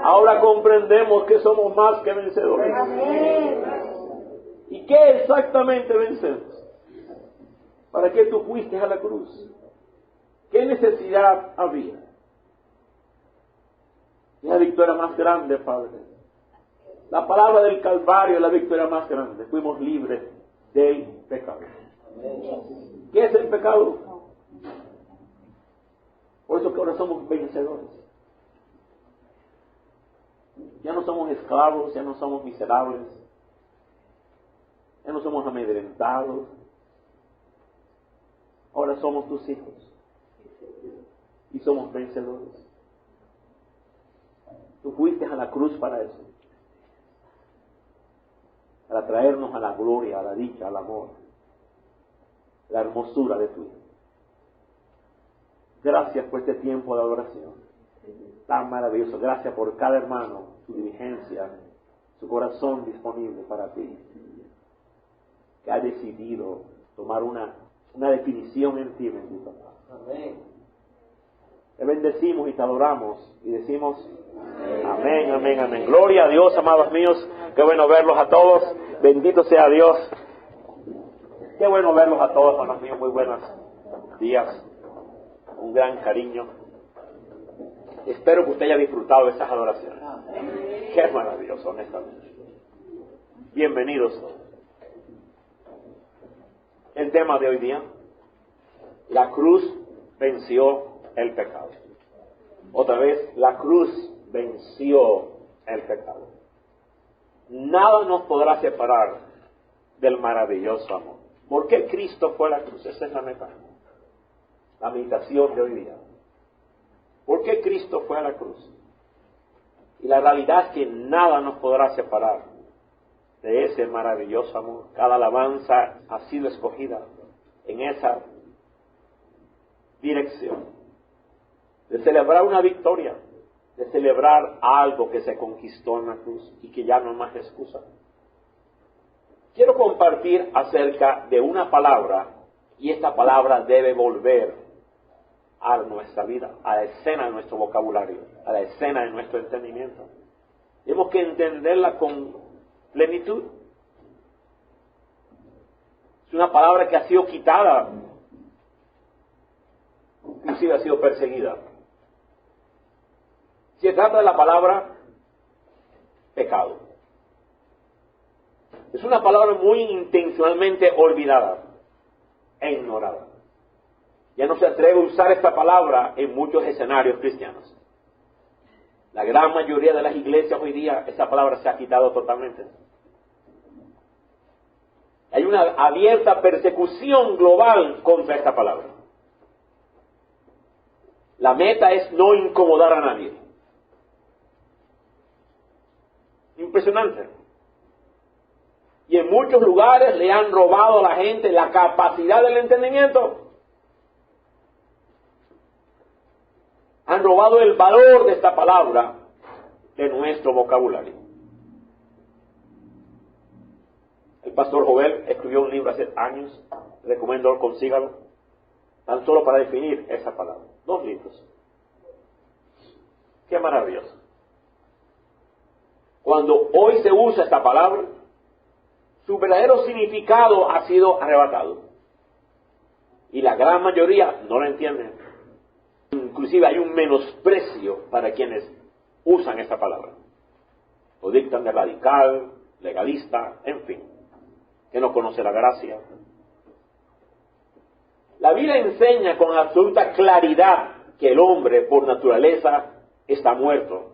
Ahora comprendemos que somos más que vencedores. ¿Y qué exactamente vencemos? ¿Para qué tú fuiste a la cruz? ¿Qué necesidad había? Es la victoria más grande, Padre. La palabra del Calvario es la victoria más grande. Fuimos libres del pecado. ¿Qué es el pecado? Por eso que ahora somos vencedores. Ya no somos esclavos, ya no somos miserables, ya no somos amedrentados. Ahora somos tus hijos y somos vencedores. Tú fuiste a la cruz para eso, para traernos a la gloria, a la dicha, al amor, la hermosura de tu Hijo. Gracias por este tiempo de adoración tan maravilloso. Gracias por cada hermano, su diligencia, su corazón disponible para ti, que ha decidido tomar una definición en ti, bendito Padre. Amén. Te bendecimos y te adoramos y decimos amén, amén, amén. Gloria a Dios, amados míos. Qué bueno verlos a todos. Bendito sea Dios. Qué bueno verlos a todos, hermanos míos. Muy buenos días. Un gran cariño. Espero que usted haya disfrutado de estas adoraciones. Qué maravilloso, honestamente. Bienvenidos. El tema de hoy día: la cruz venció el pecado. Otra vez, la cruz venció el pecado. Nada nos podrá separar del maravilloso amor. ¿Por qué Cristo fue a la cruz? Esa es la meta. La meditación de hoy día. ¿Por qué Cristo fue a la cruz? Y la realidad es que nada nos podrá separar de ese maravilloso amor. Cada alabanza ha sido escogida en esa dirección, de celebrar una victoria, de celebrar algo que se conquistó en la cruz y que ya no hay más excusa. Quiero compartir acerca de una palabra, y esta palabra debe volver a nuestra vida, a la escena de nuestro vocabulario, a la escena de nuestro entendimiento. Tenemos que entenderla con plenitud. Es una palabra que ha sido quitada, inclusive ha sido perseguida. Se trata de la palabra pecado. Es una palabra muy intencionalmente olvidada e ignorada. Ya no se atreve a usar esta palabra en muchos escenarios cristianos. La gran mayoría de las iglesias hoy día, esa palabra se ha quitado totalmente. Hay una abierta persecución global contra esta palabra. La meta es no incomodar a nadie. Impresionante. Y en muchos lugares le han robado a la gente la capacidad del entendimiento. Han robado el valor de esta palabra de nuestro vocabulario. El pastor Joel escribió un libro hace años, recomiendo consígalo, tan solo para definir esa palabra. 2 libros. Qué maravilloso. Cuando hoy se usa esta palabra, su verdadero significado ha sido arrebatado. Y la gran mayoría no lo entienden. Inclusive hay un menosprecio para quienes usan esta palabra. Lo dictan de radical, legalista, en fin, que no conoce la gracia. La Biblia enseña con absoluta claridad que el hombre por naturaleza está muerto,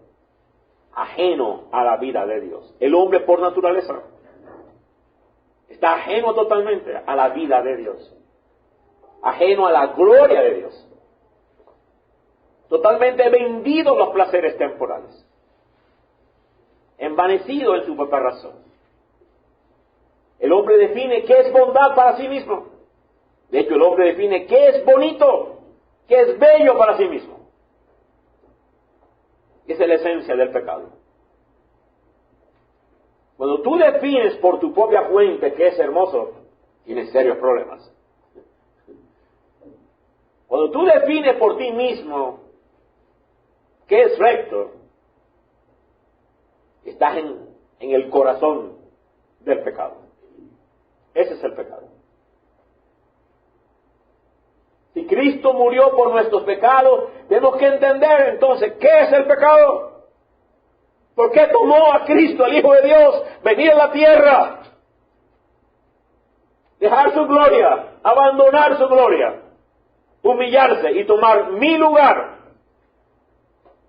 ajeno a la vida de Dios. El hombre por naturaleza está ajeno totalmente a la vida de Dios, ajeno a la gloria de Dios, totalmente vendido a los placeres temporales, envanecido en su propia razón. El hombre define qué es bondad para sí mismo. De hecho, el hombre define qué es bonito, qué es bello para sí mismo. Esa es la esencia del pecado. Cuando tú defines por tu propia fuente qué es hermoso, tienes serios problemas. Cuando tú defines por ti mismo qué es recto, estás en el corazón del pecado. Ese es el pecado. Si Cristo murió por nuestros pecados, tenemos que entender entonces qué es el pecado. ¿Por qué tomó a Cristo, el Hijo de Dios, venir a la tierra, dejar su gloria, abandonar su gloria, humillarse y tomar mi lugar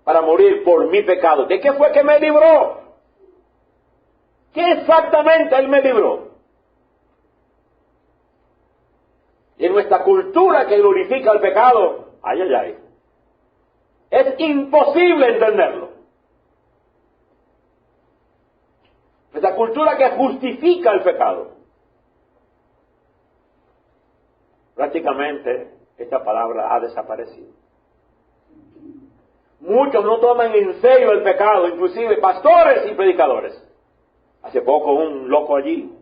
para morir por mi pecado? ¿De qué fue que me libró? ¿Qué exactamente Él me libró? Y en nuestra cultura que glorifica el pecado, ay, ay, ay, es imposible entenderlo. Nuestra cultura que justifica el pecado. Prácticamente esta palabra ha desaparecido. Muchos no toman en serio el pecado, inclusive pastores y predicadores. Hace poco un loco allí,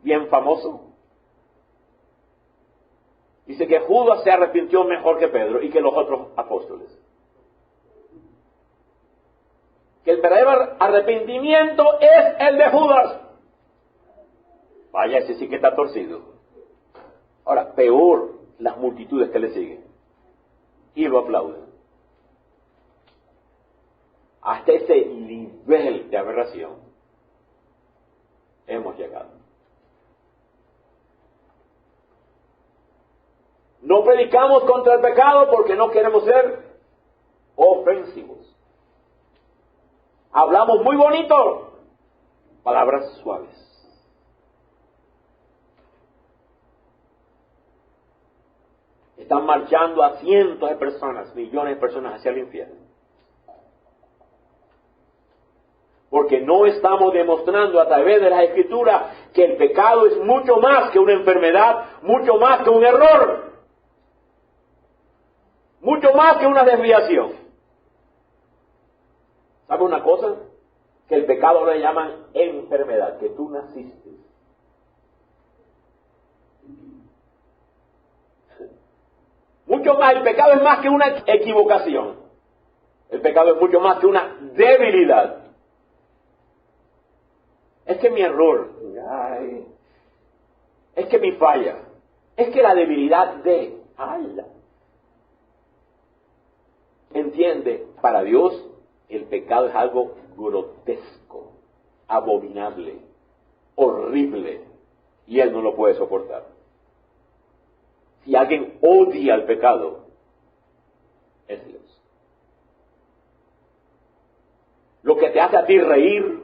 bien famoso, dice que Judas se arrepintió mejor que Pedro y que los otros apóstoles. Que el verdadero arrepentimiento es el de Judas. Vaya, ese sí que está torcido. Ahora, peor las multitudes que le siguen y lo aplauden. Hasta ese nivel de aberración hemos llegado. No predicamos contra el pecado porque no queremos ser ofensivos. Hablamos muy bonito, palabras suaves. Están marchando a cientos de personas, millones de personas hacia el infierno. Porque no estamos demostrando a través de las Escrituras que el pecado es mucho más que una enfermedad, mucho más que un error, mucho más que una desviación. ¿Sabe una cosa? Que el pecado le llaman enfermedad, que tú naciste. Mucho más, el pecado es más que una equivocación. El pecado es mucho más que una debilidad. Es que mi error, ay, es que mi falla, es que la debilidad de, ay, ¿entiende? Para Dios el pecado es algo grotesco, abominable, horrible, y Él no lo puede soportar. Si alguien odia el pecado, es Dios. Lo que te hace a ti reír,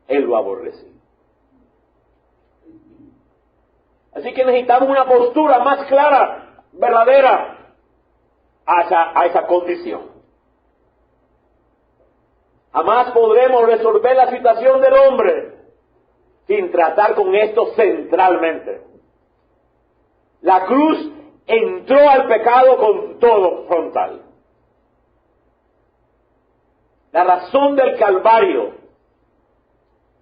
Él lo aborrece. Así que necesitamos una postura más clara, verdadera, a esa condición. Jamás podremos resolver la situación del hombre sin tratar con esto centralmente. La cruz entró al pecado con todo frontal. La razón del Calvario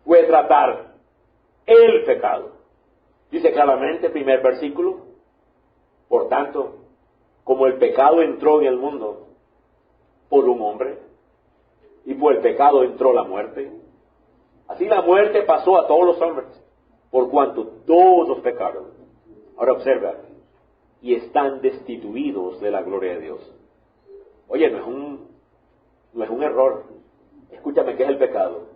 fue tratar el pecado. Dice claramente, primer versículo, por tanto, como el pecado entró en el mundo por un hombre, y por el pecado entró la muerte, así la muerte pasó a todos los hombres, por cuanto todos pecaron. Ahora observa, y están destituidos de la gloria de Dios. Oye, no es un error. Escúchame, ¿qué es el pecado?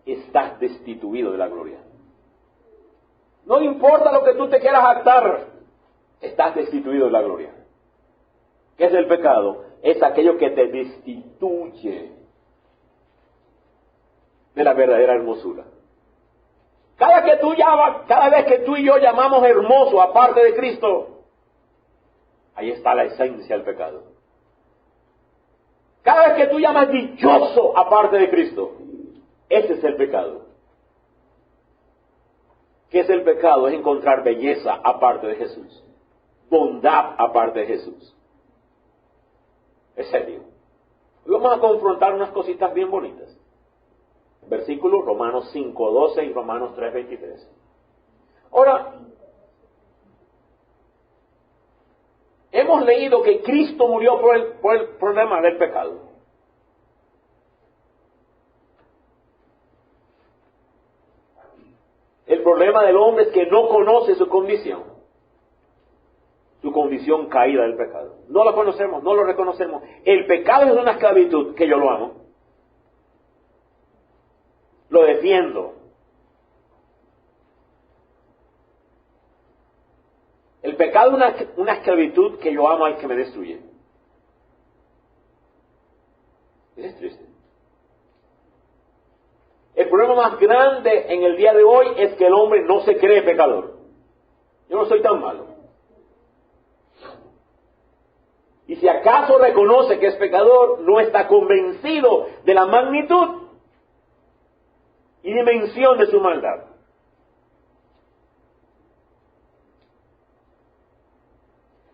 Estás destituido de la gloria. No importa lo que tú te quieras jactar, estás destituido de la gloria. ¿Qué es el pecado? Es aquello que te destituye de la verdadera hermosura. Cada vez que tú y yo llamamos hermoso aparte de Cristo, ahí está la esencia del pecado. Cada vez que tú llamas dichoso aparte de Cristo, ese es el pecado. ¿Qué es el pecado? Es encontrar belleza aparte de Jesús, bondad aparte de Jesús. Es serio. Hoy vamos a confrontar unas cositas bien bonitas. Versículos Romanos 5:12 y Romanos 3:23. Ahora, hemos leído que Cristo murió por el problema del pecado. El problema del hombre es que no conoce su condición caída del pecado. No lo conocemos, no lo reconocemos. El pecado es una esclavitud que yo lo amo. Lo defiendo. El pecado es una esclavitud que yo amo y que me destruye. Es triste. El problema más grande en el día de hoy es que el hombre no se cree pecador. Yo no soy tan malo. Y si acaso reconoce que es pecador, no está convencido de la magnitud y dimensión de su maldad.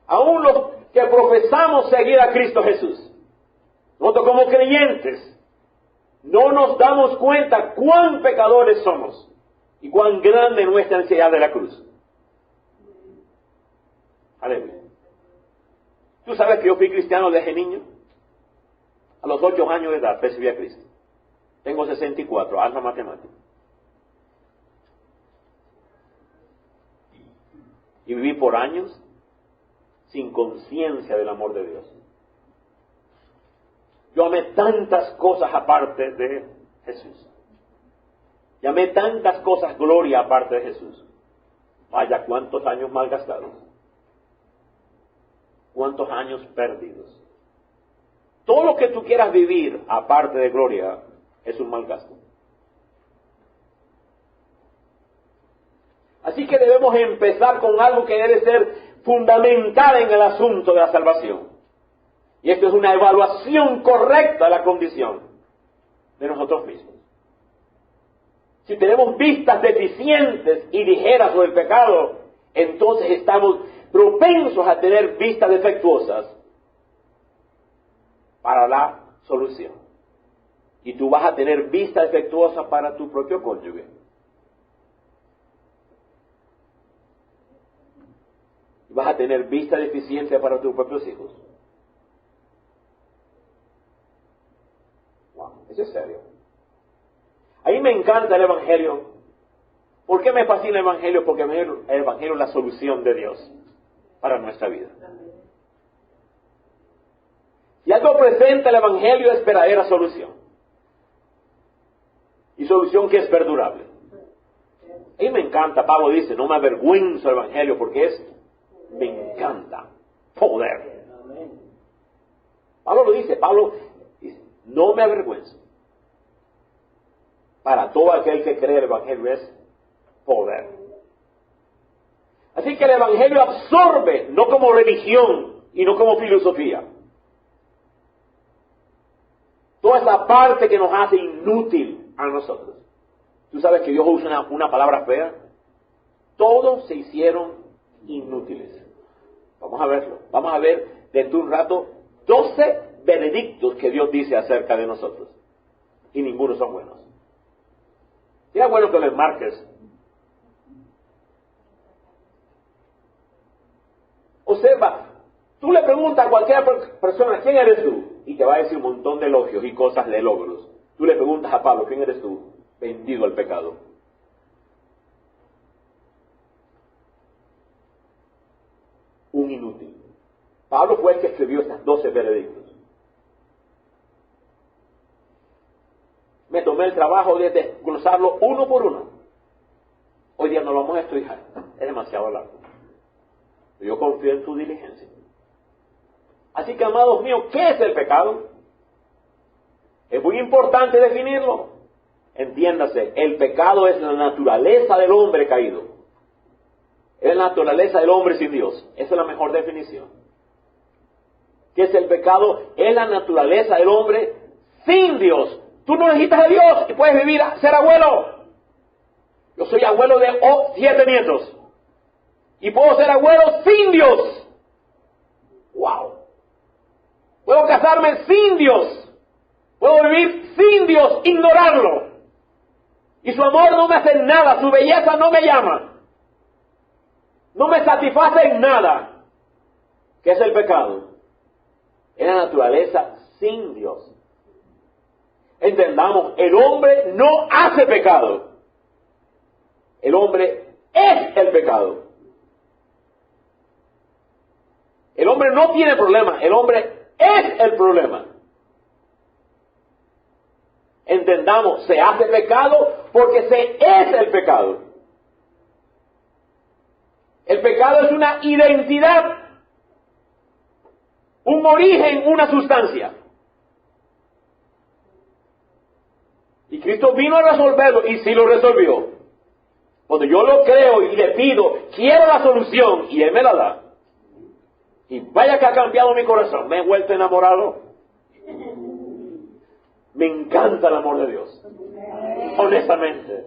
Aún los que profesamos seguir a Cristo Jesús, nosotros como creyentes, no nos damos cuenta cuán pecadores somos y cuán grande es nuestra ansiedad de la cruz. Aleluya. ¿Tú sabes que yo fui cristiano desde niño? A los 8 años de edad recibí a Cristo. Tengo 64, alma matemática. Y viví por años sin conciencia del amor de Dios. Yo amé tantas cosas aparte de Jesús. Y amé tantas cosas gloria aparte de Jesús. Vaya, cuántos años malgastados. Cuántos años perdidos. Todo lo que tú quieras vivir aparte de gloria es un mal gasto. Así que debemos empezar con algo que debe ser fundamental en el asunto de la salvación. Y esto es una evaluación correcta de la condición de nosotros mismos. Si tenemos vistas deficientes y ligeras sobre el pecado, entonces estamos propensos a tener vistas defectuosas para la solución. Y tú vas a tener vista defectuosa para tu propio cónyuge. Vas a tener vista deficiente para tus propios hijos. Wow, eso es serio. A mí me encanta el Evangelio. ¿Por qué me fascina el Evangelio? Porque el Evangelio es la solución de Dios para nuestra vida. Si algo presenta el Evangelio es verdadera solución. Y solución que es perdurable. A mí me encanta, Pablo dice, no me avergüenzo del Evangelio porque me encanta poder. Pablo lo dice, no me avergüenzo. Para todo aquel que cree el Evangelio es poder. Así que el Evangelio absorbe, no como religión y no como filosofía, toda esa parte que nos hace inútil a nosotros. Tú sabes que Dios usa una palabra fea. Todos se hicieron inútiles. Vamos a verlo. Vamos a ver dentro de un rato 12 veredictos que Dios dice acerca de nosotros. Y ninguno son buenos. Sería bueno que lo enmarques. Observa, tú le preguntas a cualquier persona, ¿quién eres tú? Y te va a decir un montón de elogios y cosas de logros. Tú le preguntas a Pablo, ¿quién eres tú? Vendido al pecado. Un inútil. Pablo fue el que escribió estas 12 veredictos. Me tomé el trabajo de desglosarlo uno por uno. Hoy día no lo vamos a estudiar. Es demasiado largo. Yo confío en tu diligencia. Así que, amados míos, ¿qué es el pecado? Es muy importante definirlo. Entiéndase, el pecado es la naturaleza del hombre caído. Es la naturaleza del hombre sin Dios. Esa es la mejor definición. ¿Qué es el pecado? Es la naturaleza del hombre sin Dios. Tú no necesitas a Dios y puedes vivir, ser abuelo. Yo soy abuelo de 7 nietos. Y puedo ser abuelo sin Dios. ¡Wow! Puedo casarme sin Dios. Puedo vivir sin Dios, ignorarlo. Y su amor no me hace nada, su belleza no me llama. No me satisface en nada. ¿Qué es el pecado? Es la naturaleza sin Dios. Entendamos, el hombre no hace pecado. El hombre es el pecado. El hombre no tiene problema, el hombre es el problema. Entendamos, se hace pecado porque se es el pecado. El pecado es una identidad, un origen, una sustancia. Y Cristo vino a resolverlo y sí lo resolvió. Cuando yo lo creo y le pido, quiero la solución, y Él me la da. Y vaya que ha cambiado mi corazón, me he vuelto enamorado. Me encanta el amor de Dios. Honestamente.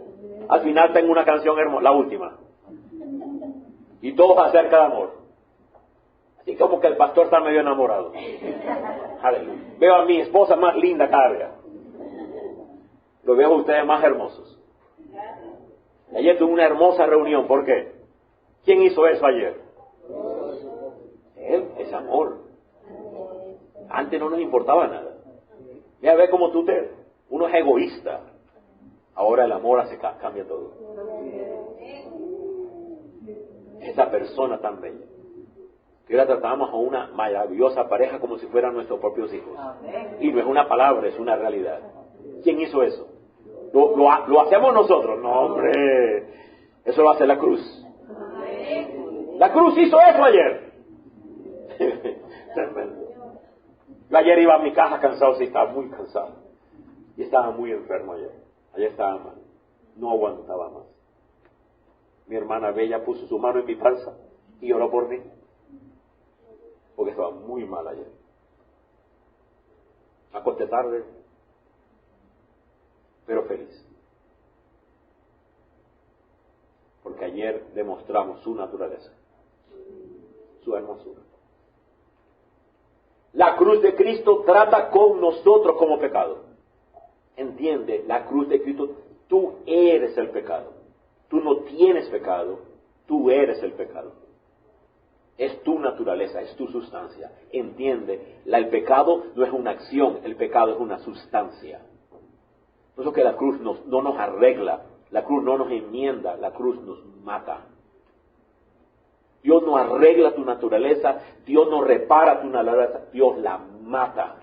Al final tengo una canción hermosa, la última. Y todo acerca de amor. Así como que el pastor está medio enamorado. Aleluya. Veo a mi esposa más linda cada día. Lo veo a ustedes más hermosos. Ayer tuve una hermosa reunión. ¿Por qué? ¿Quién hizo eso ayer? Él es amor. Antes no nos importaba nada. Ya ve cómo uno es egoísta. Ahora el amor cambia todo. Esa persona tan bella. Que ahora tratamos a una maravillosa pareja como si fueran nuestros propios hijos. Y no es una palabra, es una realidad. ¿Quién hizo eso? ¿Lo hacemos nosotros? No, hombre. Eso lo hace la cruz. La cruz hizo eso ayer. Tremendo. Yo ayer iba a mi casa cansado, sí, estaba muy cansado. Y estaba muy enfermo ayer. Ayer estaba mal. No aguantaba más. Mi hermana Bella puso su mano en mi panza y oró por mí. Porque estaba muy mal ayer. Acosté tarde, pero feliz. Porque ayer demostramos su naturaleza, su hermosura. La cruz de Cristo trata con nosotros como pecado. Entiende, la cruz de Cristo, tú eres el pecado. Tú no tienes pecado, tú eres el pecado. Es tu naturaleza, es tu sustancia. Entiende, el pecado no es una acción, el pecado es una sustancia. Por eso que la cruz no nos arregla, la cruz no nos enmienda, la cruz nos mata. Dios no arregla tu naturaleza, Dios no repara tu naturaleza, Dios la mata.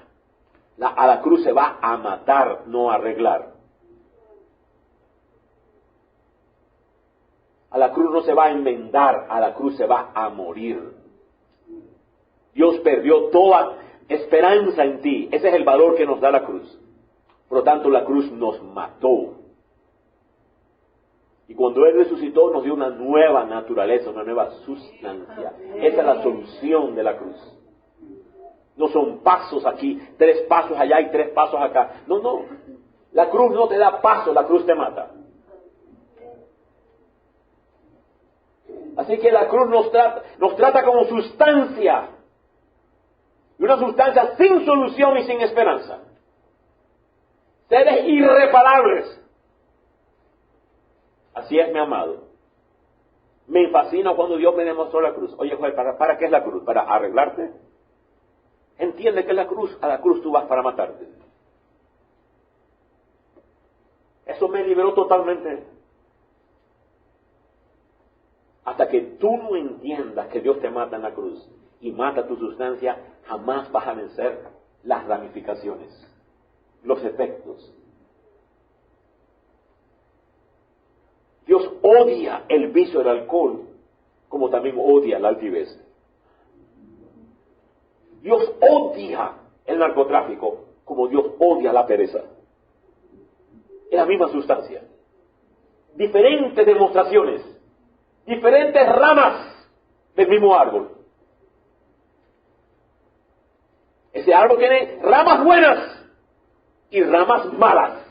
A la cruz se va a matar, no a arreglar. A la cruz no se va a enmendar, a la cruz se va a morir. Dios perdió toda esperanza en ti. Ese es el valor que nos da la cruz. Por lo tanto, la cruz nos mató. Y cuando Él resucitó, nos dio una nueva naturaleza, una nueva sustancia. Esa es la solución de la cruz. No son pasos aquí, 3 pasos allá y 3 pasos acá. No, no. La cruz no te da paso, la cruz te mata. Así que la cruz nos trata como sustancia. Y una sustancia sin solución y sin esperanza. Seres irreparables. Así es, mi amado. Me fascina cuando Dios me demostró la cruz. Oye, Joel, ¿para qué es la cruz? ¿Para arreglarte? Entiende que es la cruz. A la cruz tú vas para matarte. Eso me liberó totalmente. Hasta que tú no entiendas que Dios te mata en la cruz y mata tu sustancia, jamás vas a vencer las ramificaciones, los efectos. Dios odia el vicio del alcohol, como también odia la altivez. Dios odia el narcotráfico, como Dios odia la pereza. Es la misma sustancia. Diferentes demostraciones. Diferentes ramas del mismo árbol. Ese árbol tiene ramas buenas y ramas malas.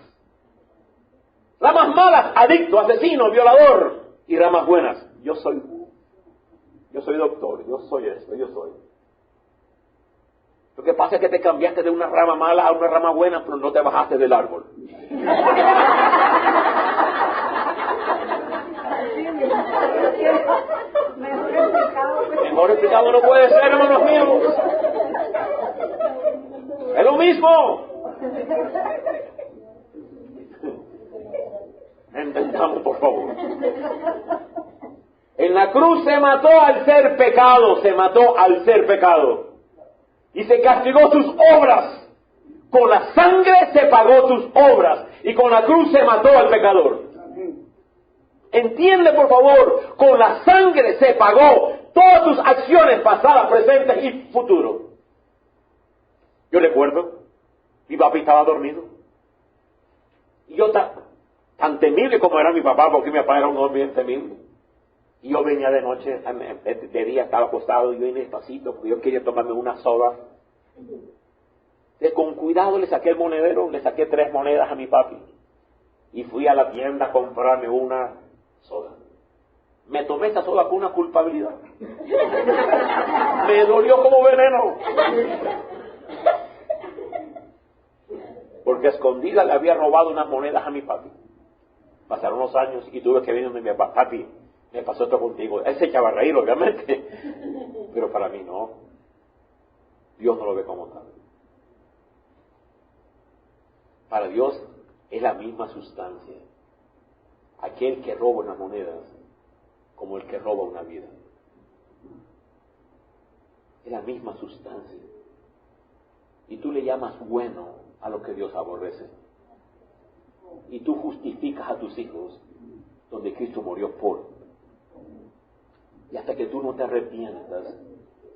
Ramas malas, adicto, asesino, violador, y ramas buenas. Yo soy doctor, yo soy esto, yo soy. Lo que pasa es que te cambiaste de una rama mala a una rama buena, pero no te bajaste del árbol. Mejor explicado no puede ser, hermanos míos. Es lo mismo. Entendamos, por favor. En la cruz se mató al ser pecado, se mató al ser pecado. Y se castigó sus obras. Con la sangre se pagó sus obras. Y con la cruz se mató al pecador. Entiende, por favor, con la sangre se pagó todas tus acciones pasadas, presentes y futuras. Yo recuerdo, mi papi estaba dormido. Y yo tan temible como era mi papá, porque mi papá era un hombre bien temible. Y yo venía de noche, de día estaba acostado, y yo venía despacito, porque yo quería tomarme una soda. Con cuidado le saqué el monedero, le saqué 3 monedas a mi papi. Y fui a la tienda a comprarme una soda. Me tomé esa soda con una culpabilidad. Me dolió como veneno. Porque a escondida le había robado unas monedas a mi papi. Pasaron los años y tuve que venir donde mi papá, papi, me pasó esto contigo. Él se echaba a reír, obviamente. Pero para mí no. Dios no lo ve como tal. Para Dios es la misma sustancia. Aquel que roba unas monedas como el que roba una vida. Es la misma sustancia. Y tú le llamas bueno a lo que Dios aborrece. Y tú justificas a tus hijos donde Cristo murió por. Y hasta que tú no te arrepientas,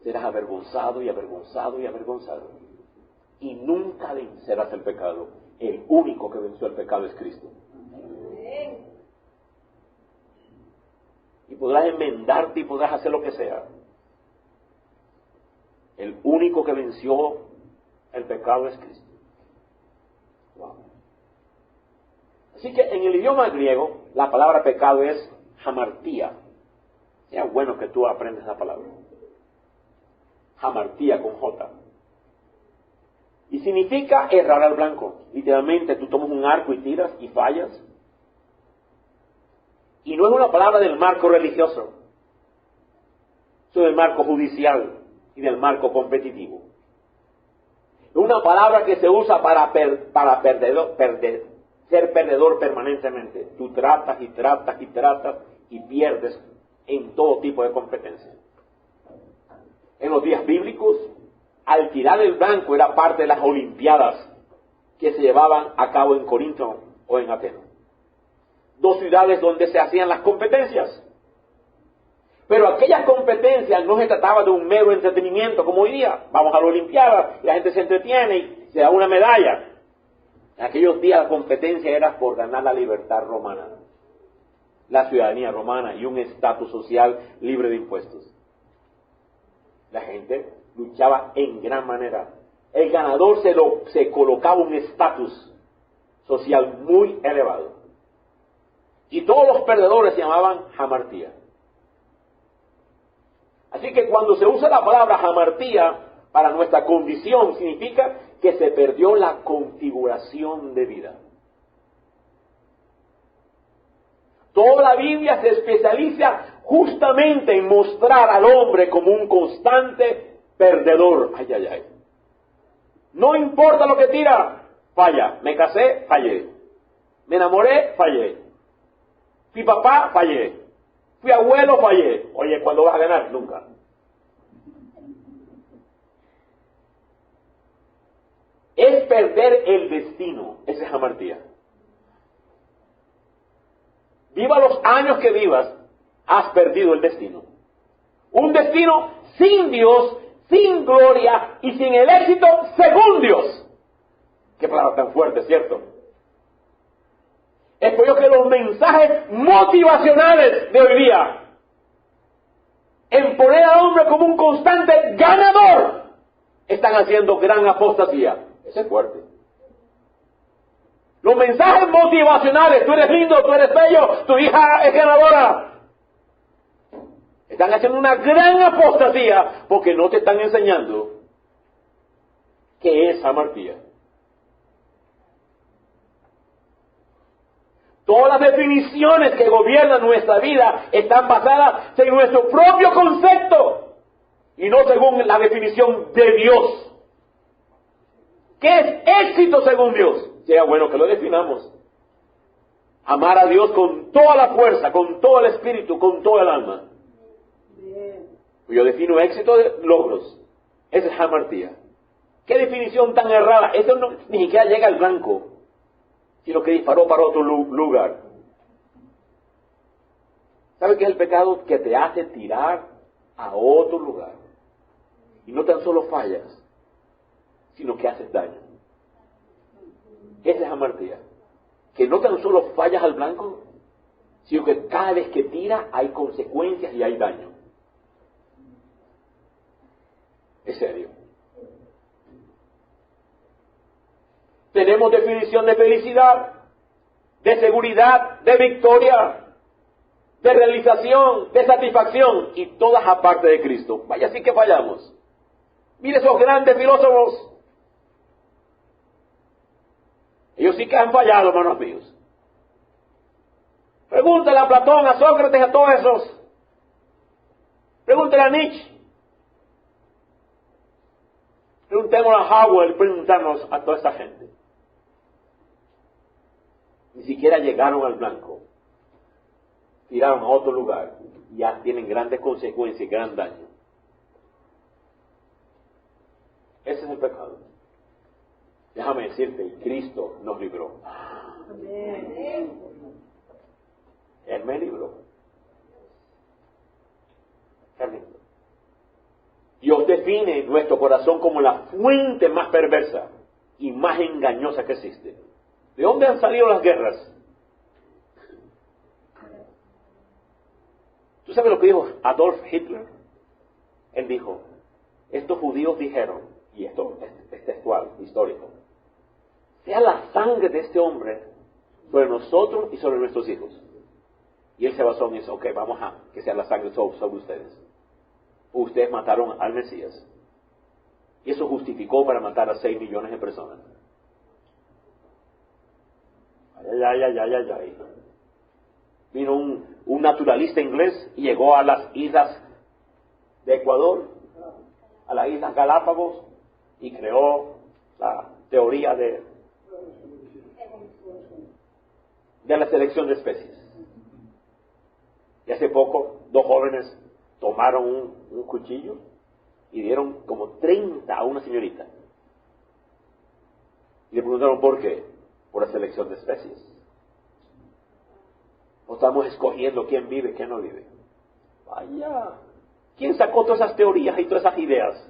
serás avergonzado y avergonzado y avergonzado. Y nunca vencerás el pecado. El único que venció el pecado es Cristo. Y podrás enmendarte y podrás hacer lo que sea. El único que venció el pecado es Cristo. Wow. Así que en el idioma griego, la palabra pecado es hamartía. Sea bueno que tú aprendas la palabra. Hamartía con J. Y significa errar al blanco. Literalmente tú tomas un arco y tiras y fallas. Y no es una palabra del marco religioso, sino del marco judicial y del marco competitivo. Es una palabra que se usa para ser perdedor permanentemente. Tú tratas y tratas y tratas y pierdes en todo tipo de competencia. En los días bíblicos, al tirar el blanco era parte de las olimpiadas que se llevaban a cabo en Corinto o en Atenas. 2 ciudades donde se hacían las competencias. Pero aquellas competencias no se trataba de un mero entretenimiento como hoy día. Vamos a la olimpiada, la gente se entretiene y se da una medalla. En aquellos días la competencia era por ganar la libertad romana, la ciudadanía romana y un estatus social libre de impuestos. La gente luchaba en gran manera. El ganador se colocaba un estatus social muy elevado. Y todos los perdedores se llamaban hamartía. Así que cuando se usa la palabra hamartía para nuestra condición, significa que se perdió la configuración de vida. Toda la Biblia se especializa justamente en mostrar al hombre como un constante perdedor. Ay, ay, ay. No importa lo que tira, falla. Me casé, fallé. Me enamoré, fallé. Fui papá, fallé. Fui abuelo, fallé. Oye, ¿cuándo vas a ganar? Nunca. Es perder el destino. Esa es hamartía. Viva los años que vivas, has perdido el destino. Un destino sin Dios, sin gloria y sin el éxito según Dios. Qué palabra tan fuerte, ¿cierto? Es por ello que los mensajes motivacionales de hoy día, en poner al hombre como un constante ganador, están haciendo gran apostasía. Eso es fuerte. Los mensajes motivacionales, tú eres lindo, tú eres bello, tu hija es ganadora, están haciendo una gran apostasía porque no te están enseñando qué es hamartía. Todas las definiciones que gobiernan nuestra vida están basadas en nuestro propio concepto y no según la definición de Dios. ¿Qué es éxito según Dios? Sería bueno que lo definamos. Amar a Dios con toda la fuerza, con todo el espíritu, con todo el alma. Yo defino éxito de logros. Esa es hamartía. ¿Qué definición tan errada? Eso no, ni siquiera llega al blanco, sino que disparó para otro lugar. ¿Sabe qué es el pecado? Que te hace tirar a otro lugar. Y no tan solo fallas, sino que haces daño. Esa es hamartía. Que no tan solo fallas al blanco, sino que cada vez que tira hay consecuencias y hay daño. Es serio. Tenemos definición de felicidad, de seguridad, de victoria, de realización, de satisfacción, y todas aparte de Cristo. Vaya, sí que fallamos. Mire esos grandes filósofos. Ellos sí que han fallado, hermanos míos. Pregúntale a Platón, a Sócrates, a todos esos. Pregúntale a Nietzsche. Preguntémosle a Howard, preguntarnos a toda esta gente. Ni siquiera llegaron al blanco. Tiraron a otro lugar. Ya tienen grandes consecuencias y gran daño. Ese es el pecado. Déjame decirte, Cristo nos libró. Él me libró. Dios define nuestro corazón como la fuente más perversa y más engañosa que existe. ¿De dónde han salido las guerras? ¿Tú sabes lo que dijo Adolf Hitler? Él dijo, estos judíos dijeron, y esto es textual, histórico, sea la sangre de este hombre sobre nosotros y sobre nuestros hijos. Y él se basó en eso, ok, vamos a que sea la sangre sobre ustedes. Ustedes mataron al Mesías. Y eso justificó para matar a 6 millones de personas. Ay. Vino un naturalista inglés y llegó a las islas de Ecuador, a las islas Galápagos, y creó la teoría de la selección de especies. Y hace poco, 2 jóvenes tomaron un cuchillo y dieron como 30 a una señorita. Y le preguntaron por qué. Por la selección de especies. No estamos escogiendo quién vive y quién no vive. Vaya, ¿quién sacó todas esas teorías y todas esas ideas?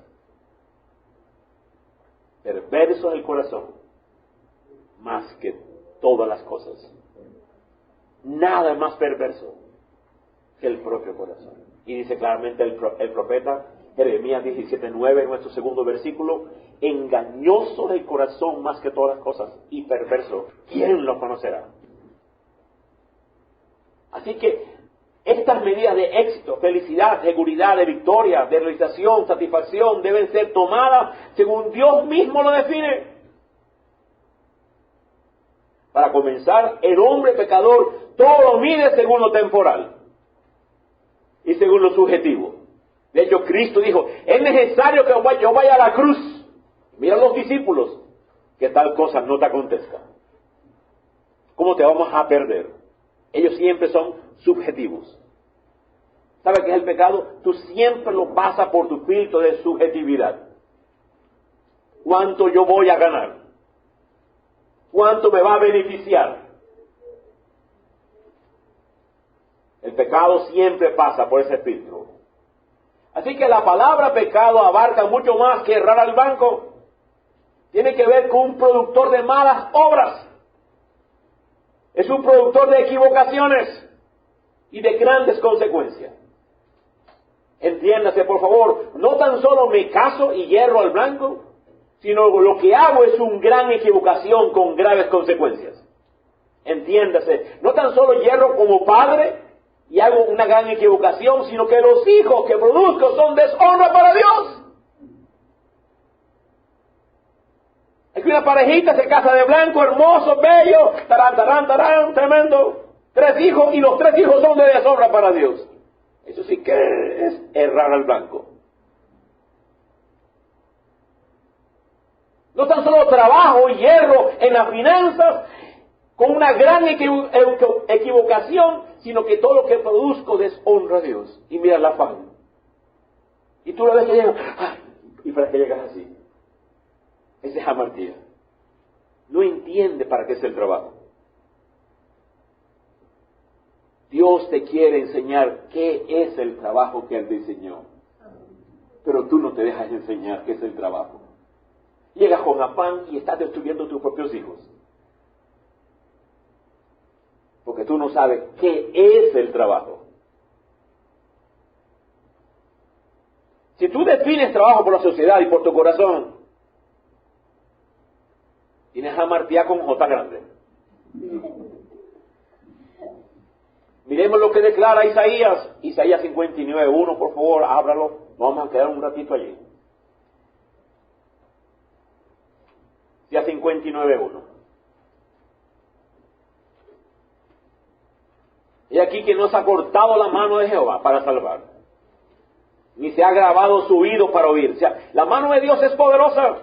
Perverso el corazón, más que todas las cosas. Nada más perverso que el propio corazón. Y dice claramente el profeta Jeremías 17:9, en nuestro segundo versículo, engañoso el corazón más que todas las cosas y perverso, ¿quién lo conocerá? Así que estas medidas de éxito, felicidad, seguridad, de victoria, de realización, satisfacción, deben ser tomadas según Dios mismo lo define. Para comenzar, el hombre pecador todo lo mide según lo temporal y según lo subjetivo. De hecho, Cristo dijo, es necesario que yo vaya a la cruz. Mira a los discípulos, que tal cosa no te acontezca. ¿Cómo te vamos a perder? Ellos siempre son subjetivos. ¿Sabe qué es el pecado? Tú siempre lo pasas por tu filtro de subjetividad. ¿Cuánto yo voy a ganar? ¿Cuánto me va a beneficiar? El pecado siempre pasa por ese filtro. Así que la palabra pecado abarca mucho más que errar al banco. Tiene que ver con un productor de malas obras. Es un productor de equivocaciones y de grandes consecuencias. Entiéndase, por favor, no tan solo me caso y hierro al blanco, sino lo que hago es una gran equivocación con graves consecuencias. Entiéndase, no tan solo hierro como padre y hago una gran equivocación, sino que los hijos que produzco son deshonra para Dios. Es que una parejita se casa de blanco, hermoso, bello, tarán, tremendo, 3 hijos, y los 3 hijos son de deshonra para Dios. Eso sí que es errar al blanco. No tan solo trabajo y hierro en las finanzas, con una gran equivocación, sino que todo lo que produzco deshonra a Dios. Y mira la fama. Y tú la ves que llega, ¡ay! Y para que llegas así. Ese es amartía. No entiende para qué es el trabajo. Dios te quiere enseñar qué es el trabajo que Él diseñó. Pero tú no te dejas enseñar qué es el trabajo. Llegas con afán y estás destruyendo tus propios hijos. Porque tú no sabes qué es el trabajo. Si tú defines trabajo por la sociedad y por tu corazón, tienes amartía con J grande. Miremos lo que declara Isaías. Isaías 59:1, por favor, ábralo. Vamos a quedar un ratito allí. Isaías 59:1. Y aquí que no se ha cortado la mano de Jehová para salvar, ni se ha grabado su oído para oír. O sea, la mano de Dios es poderosa.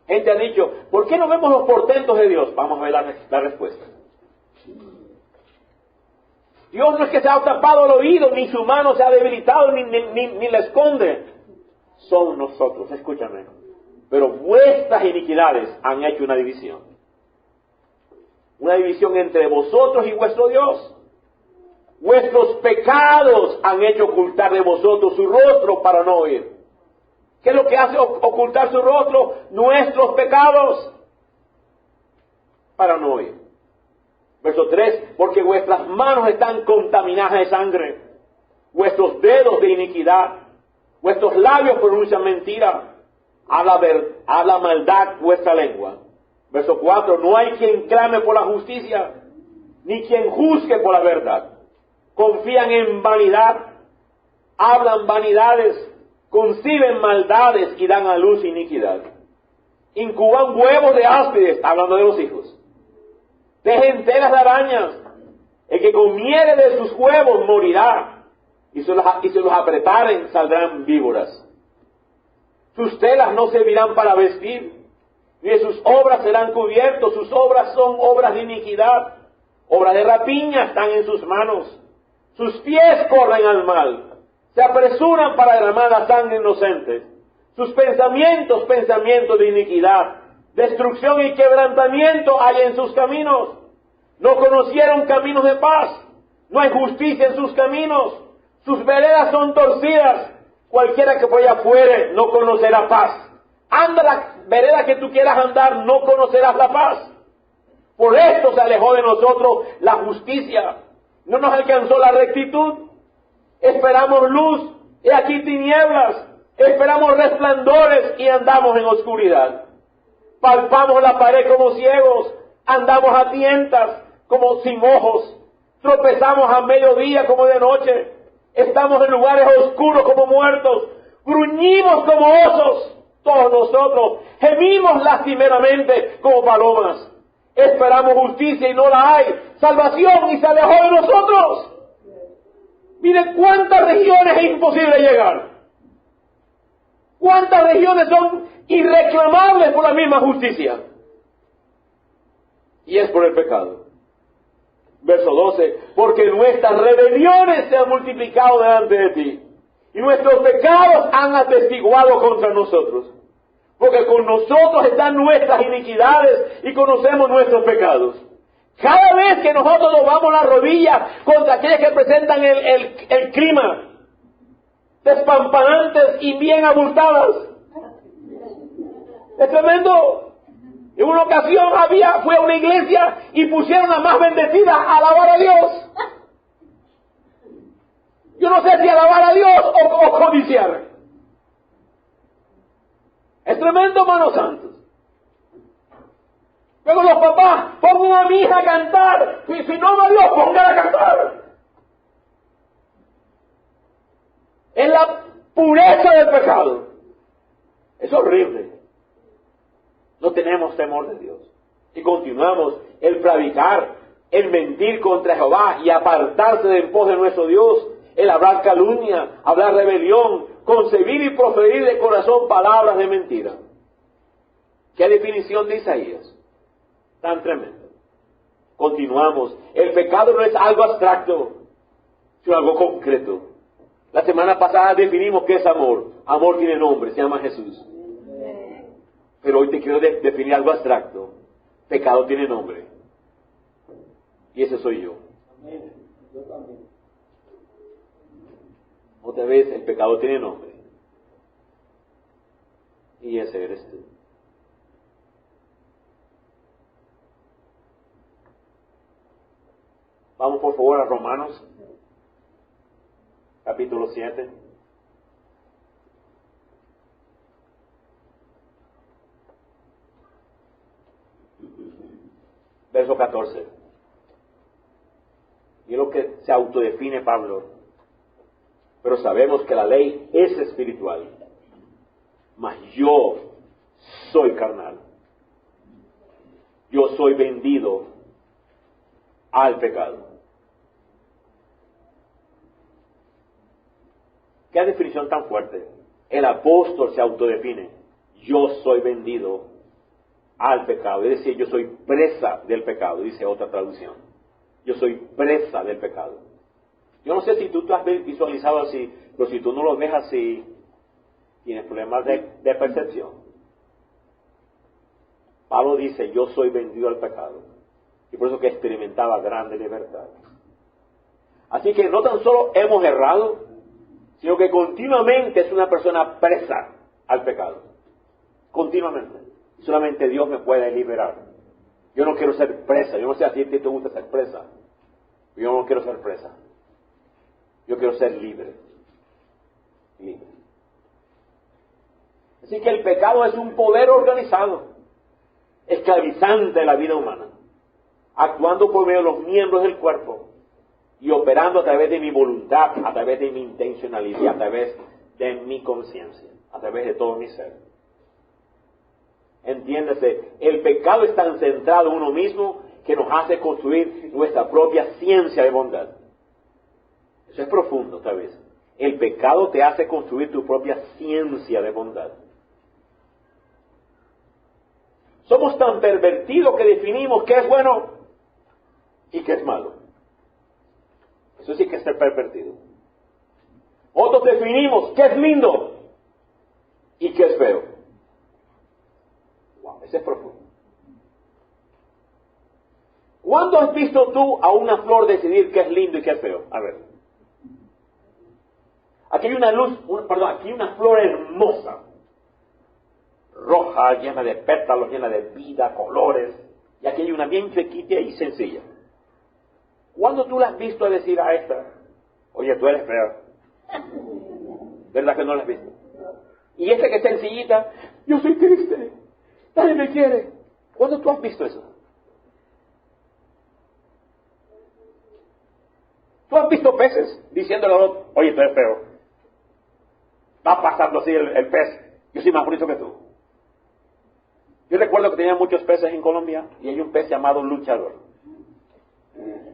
Gente ha dicho, ¿por qué no vemos los portentos de Dios? Vamos a ver la respuesta. Dios no es que se ha tapado el oído, ni su mano se ha debilitado, ni la esconde. Son nosotros, escúchame. Pero vuestras iniquidades han hecho una división. Una división entre vosotros y vuestro Dios. Vuestros pecados han hecho ocultar de vosotros su rostro para no oír. ¿Qué es lo que hace ocultar su rostro? Nuestros pecados para no oír. Verso 3, porque vuestras manos están contaminadas de sangre, vuestros dedos de iniquidad, vuestros labios pronuncian mentira, habla maldad vuestra lengua. Verso 4, no hay quien clame por la justicia, ni quien juzgue por la verdad. Confían en vanidad, hablan vanidades, conciben maldades y dan a luz iniquidad. Incuban huevos de áspides, hablando de los hijos. Tejen telas de arañas. El que comiere de sus huevos morirá, y se los apretaren saldrán víboras. Sus telas no servirán para vestir, ni de sus obras serán cubiertos. Sus obras son obras de iniquidad, obras de rapiña están en sus manos. Sus pies corren al mal, se apresuran para derramar la sangre inocente. Sus pensamientos de iniquidad, destrucción y quebrantamiento hay en sus caminos. No conocieron caminos de paz, no hay justicia en sus caminos. Sus veredas son torcidas, cualquiera que por ella fuere no conocerá paz. Anda la vereda que tú quieras andar, no conocerás la paz. Por esto se alejó de nosotros la justicia, no nos alcanzó la rectitud. Esperamos luz, y aquí tinieblas. Esperamos resplandores y andamos en oscuridad. Palpamos la pared como ciegos, andamos a tientas como sin ojos. Tropezamos a mediodía como de noche. Estamos en lugares oscuros como muertos. Gruñimos como osos, todos nosotros. Gemimos lastimeramente como palomas. Esperamos justicia y no la hay. Salvación y se alejó de nosotros. Miren cuántas regiones es imposible llegar. Cuántas regiones son irreclamables por la misma justicia. Y es por el pecado. Verso 12, porque nuestras rebeliones se han multiplicado delante de ti, y nuestros pecados han atestiguado contra nosotros. Porque con nosotros están nuestras iniquidades y conocemos nuestros pecados. Cada vez que nosotros dobamos la rodilla contra aquellos que presentan el clima, despampanantes y bien abultadas, es tremendo. En una ocasión fui a una iglesia y pusieron a más bendecida a alabar a Dios. Yo no sé si alabar a Dios o codiciar. Es tremendo, hermanos santos. Luego los papás, pongan a mi hija a cantar. Y si no a Dios, pongan a cantar. Es la pureza del pecado. Es horrible. No tenemos temor de Dios. Y continuamos el predicar, el mentir contra Jehová y apartarse de en pos de nuestro Dios, el hablar calumnia, hablar rebelión, concebir y proferir de corazón palabras de mentira. ¿Qué definición de Isaías? Tan tremendo. Continuamos. El pecado no es algo abstracto, sino algo concreto. La semana pasada definimos qué es amor. Amor tiene nombre, se llama Jesús. Pero hoy te quiero definir algo abstracto. Pecado tiene nombre. Y ese soy yo. Otra vez, el pecado tiene nombre. Y ese eres tú. Vamos por favor a Romanos, capítulo 7. Verso 14. Y es lo que se autodefine Pablo. Pero sabemos que la ley es espiritual, mas yo soy carnal. Yo soy vendido al pecado. ¿Qué definición tan fuerte? El apóstol se autodefine. Yo soy vendido al pecado. Es decir, yo soy presa del pecado, dice otra traducción. Yo soy presa del pecado. Yo no sé si tú te has visualizado así, pero si tú no lo ves así, tienes problemas de percepción. Pablo dice, yo soy vendido al pecado. Y por eso que experimentaba grande libertad. Así que no tan solo hemos errado, sino que continuamente es una persona presa al pecado. Continuamente. Y solamente Dios me puede liberar. Yo no quiero ser presa. Yo no sé si a ti te gusta ser presa. Yo no quiero ser presa. Yo quiero ser libre. Libre. Así que el pecado es un poder organizado, esclavizante de la vida humana, actuando por medio de los miembros del cuerpo y operando a través de mi voluntad, a través de mi intencionalidad, a través de mi conciencia, a través de todo mi ser. Entiéndase, el pecado es tan centrado en uno mismo que nos hace construir nuestra propia ciencia de bondad. Eso es profundo, otra vez. El pecado te hace construir tu propia ciencia de bondad. Somos tan pervertidos que definimos qué es bueno y qué es malo. Eso sí que es ser pervertido. Otros definimos qué es lindo y qué es feo. Wow, ese es profundo. ¿Cuándo has visto tú a una flor decidir qué es lindo y qué es feo? A ver. Aquí hay aquí hay una flor hermosa, roja, llena de pétalos, llena de vida, colores, y aquí hay una bien chiquita y sencilla. ¿Cuándo tú la has visto a decir a esta, oye, tú eres fea? ¿Verdad que no la has visto? Y esta que es sencillita, yo soy triste, nadie me quiere. ¿Cuándo tú has visto eso? ¿Tú has visto peces diciéndole al otro, oye, tú eres feo? Va pasando así el pez, yo soy más bonito que tú. Yo recuerdo que tenía muchos peces en Colombia y hay un pez llamado luchador,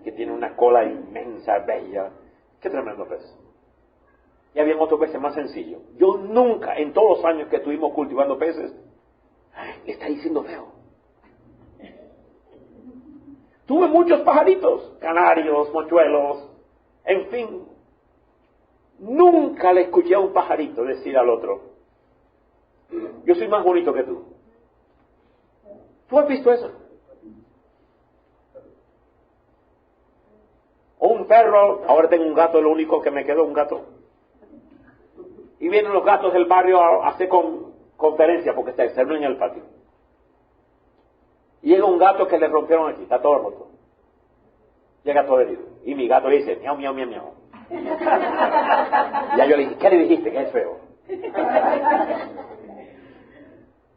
que tiene una cola inmensa, bella. Qué tremendo pez. Y había otros peces más sencillos. Yo nunca, en todos los años que estuvimos cultivando peces, le está diciendo feo. Tuve muchos pajaritos, canarios, mochuelos, en fin. Nunca le escuché a un pajarito decir al otro, yo soy más bonito que tú. ¿Tú has visto eso? O un perro, ahora tengo un gato, lo único que me quedó, un gato. Y vienen los gatos del barrio a hacer conferencia porque se reúnen en el patio. Y llega un gato que le rompieron aquí, está todo roto. Llega todo herido. Y mi gato le dice, miau, miau, miau, miau. Ya yo le dije, ¿qué le dijiste? Que es feo.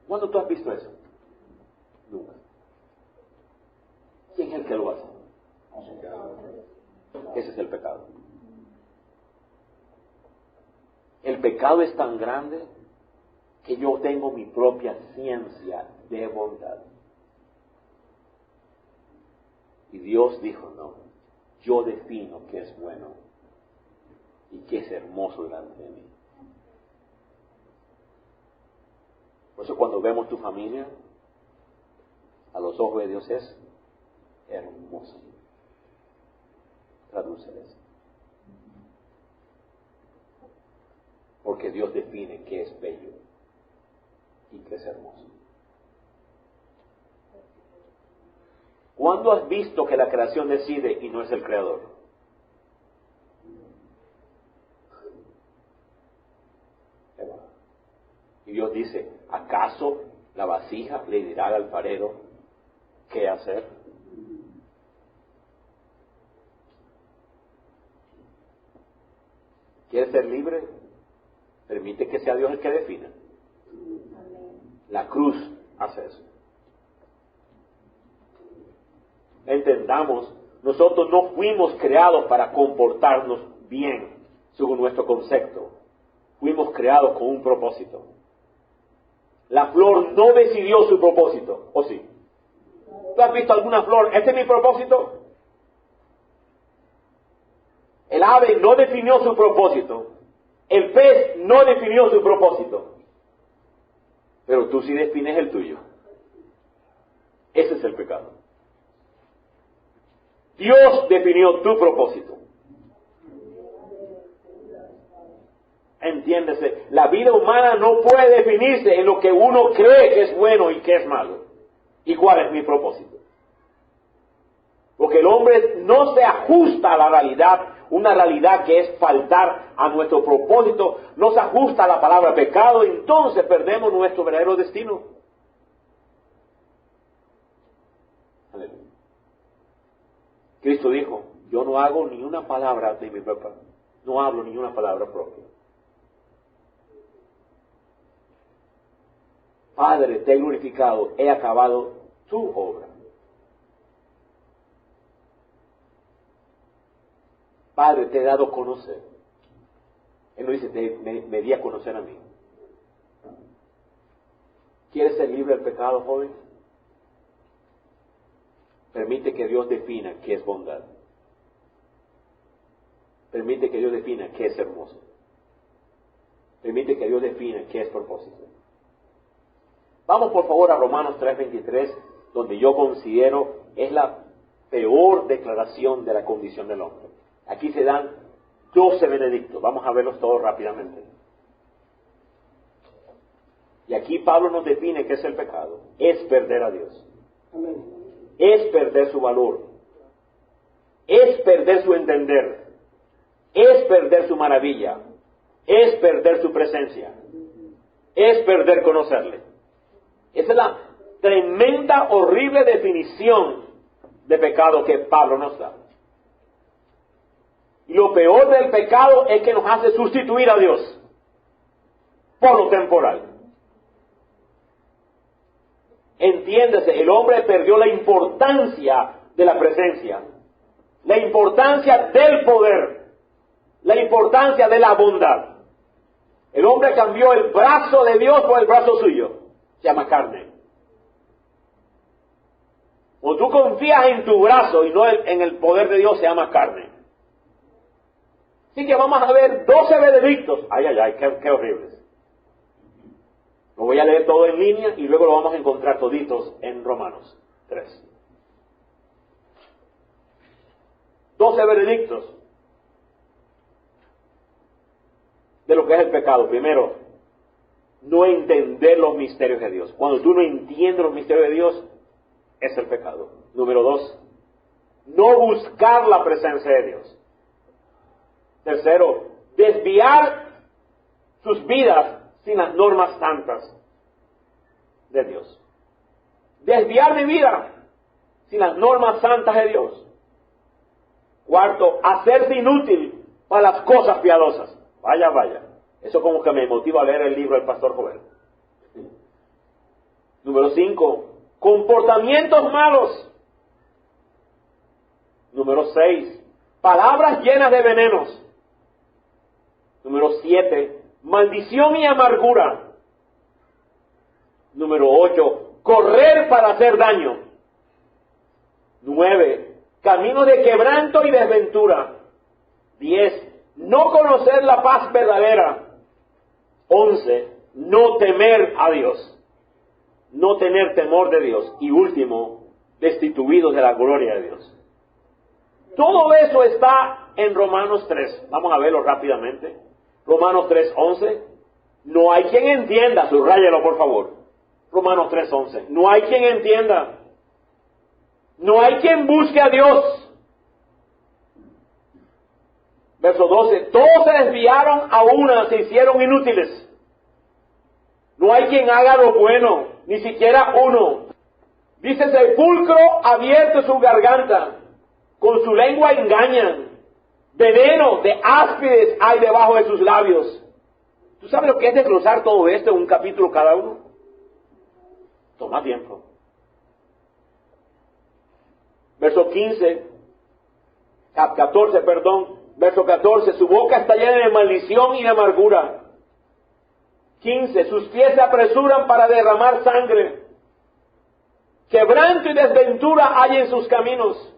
¿Cuándo tú has visto eso? Nunca. ¿Quién es el que lo hace? Ese es el pecado. El pecado es tan grande que yo tengo mi propia ciencia de bondad. Y Dios dijo, no, yo defino qué es bueno y qué es hermoso delante de mí. Por eso cuando vemos tu familia, a los los ojos de Dios es hermoso. Traduce eso. Porque Dios define qué es bello y qué es hermoso. ¿Cuándo has visto que la creación decide y no es el creador? Y Dios dice, ¿acaso la vasija le dirá al alfarero qué hacer? ¿Quieres ser libre? Permite que sea Dios el que defina. La cruz hace eso. Entendamos, nosotros no fuimos creados para comportarnos bien, según nuestro concepto. Fuimos creados con un propósito. La flor no decidió su propósito, ¿o sí? ¿Tú has visto alguna flor? ¿Este es mi propósito? El ave no definió su propósito. El pez no definió su propósito. Pero tú sí defines el tuyo. Ese es el pecado. Dios definió tu propósito. Entiéndese, la vida humana no puede definirse en lo que uno cree que es bueno y que es malo. ¿Y cuál es mi propósito? Porque el hombre no se ajusta a la realidad, una realidad que es faltar a nuestro propósito, no se ajusta a la palabra pecado, entonces perdemos nuestro verdadero destino. Aleluya. Cristo dijo, yo no hago ni una palabra de mi propia, no hablo ni una palabra propia. Padre, te he glorificado, he acabado tu obra. Padre, te he dado a conocer. Él no dice, me di a conocer a mí. ¿Quieres ser libre del pecado, joven? Permite que Dios defina qué es bondad. Permite que Dios defina qué es hermoso. Permite que Dios defina qué es propósito. Vamos por favor a Romanos 3:23, donde yo considero es la peor declaración de la condición del hombre. Aquí se dan 12 veredictos. Vamos a verlos todos rápidamente. Y aquí Pablo nos define qué es el pecado. Es perder a Dios. Amén. Es perder su valor. Es perder su entender. Es perder su maravilla. Es perder su presencia. Es perder conocerle. Esa es la tremenda, horrible definición de pecado que Pablo nos da. Y lo peor del pecado es que nos hace sustituir a Dios por lo temporal. Entiéndase, el hombre perdió la importancia de la presencia, la importancia del poder, la importancia de la bondad. El hombre cambió el brazo de Dios por el brazo suyo. Se llama carne. Cuando tú confías en tu brazo y no en el poder de Dios, se llama carne. Así que vamos a ver 12 veredictos. Ay, qué horribles. Lo voy a leer todo en línea y luego lo vamos a encontrar toditos en Romanos 3. 12 veredictos de lo que es el pecado. Primero, no entender los misterios de Dios. Cuando tú no entiendes los misterios de Dios, es el pecado. Número 2, no buscar la presencia de Dios. Tercero, desviar sus vidas sin las normas santas de Dios. Desviar mi vida sin las normas santas de Dios. Cuarto, hacerse inútil para las cosas piadosas. Vaya. Eso como que me motiva a leer el libro del Pastor Joel. Número 5, comportamientos malos. Número 6, palabras llenas de venenos. Número 7, maldición y amargura. Número 8, correr para hacer daño. 9, caminos de quebranto y desventura. 10, no conocer la paz verdadera. 11, no temer a Dios. No tener temor de Dios. Y último, destituidos de la gloria de Dios. Todo eso está en Romanos 3. Vamos a verlo rápidamente. Romanos 3:11. No hay quien entienda, subráyalo por favor. Romanos 3:11. No hay quien entienda. No hay quien busque a Dios. Verso 12. Todos se desviaron a una, se hicieron inútiles. No hay quien haga lo bueno, ni siquiera uno. Dice, sepulcro abierto su garganta, con su lengua engañan. Veneno de áspides hay debajo de sus labios. ¿Tú sabes lo que es desglosar todo esto en un capítulo cada uno? Toma tiempo. Verso 14, verso 14, su boca está llena de maldición y de amargura. 15, sus pies se apresuran para derramar sangre. Quebranto y desventura hay en sus caminos.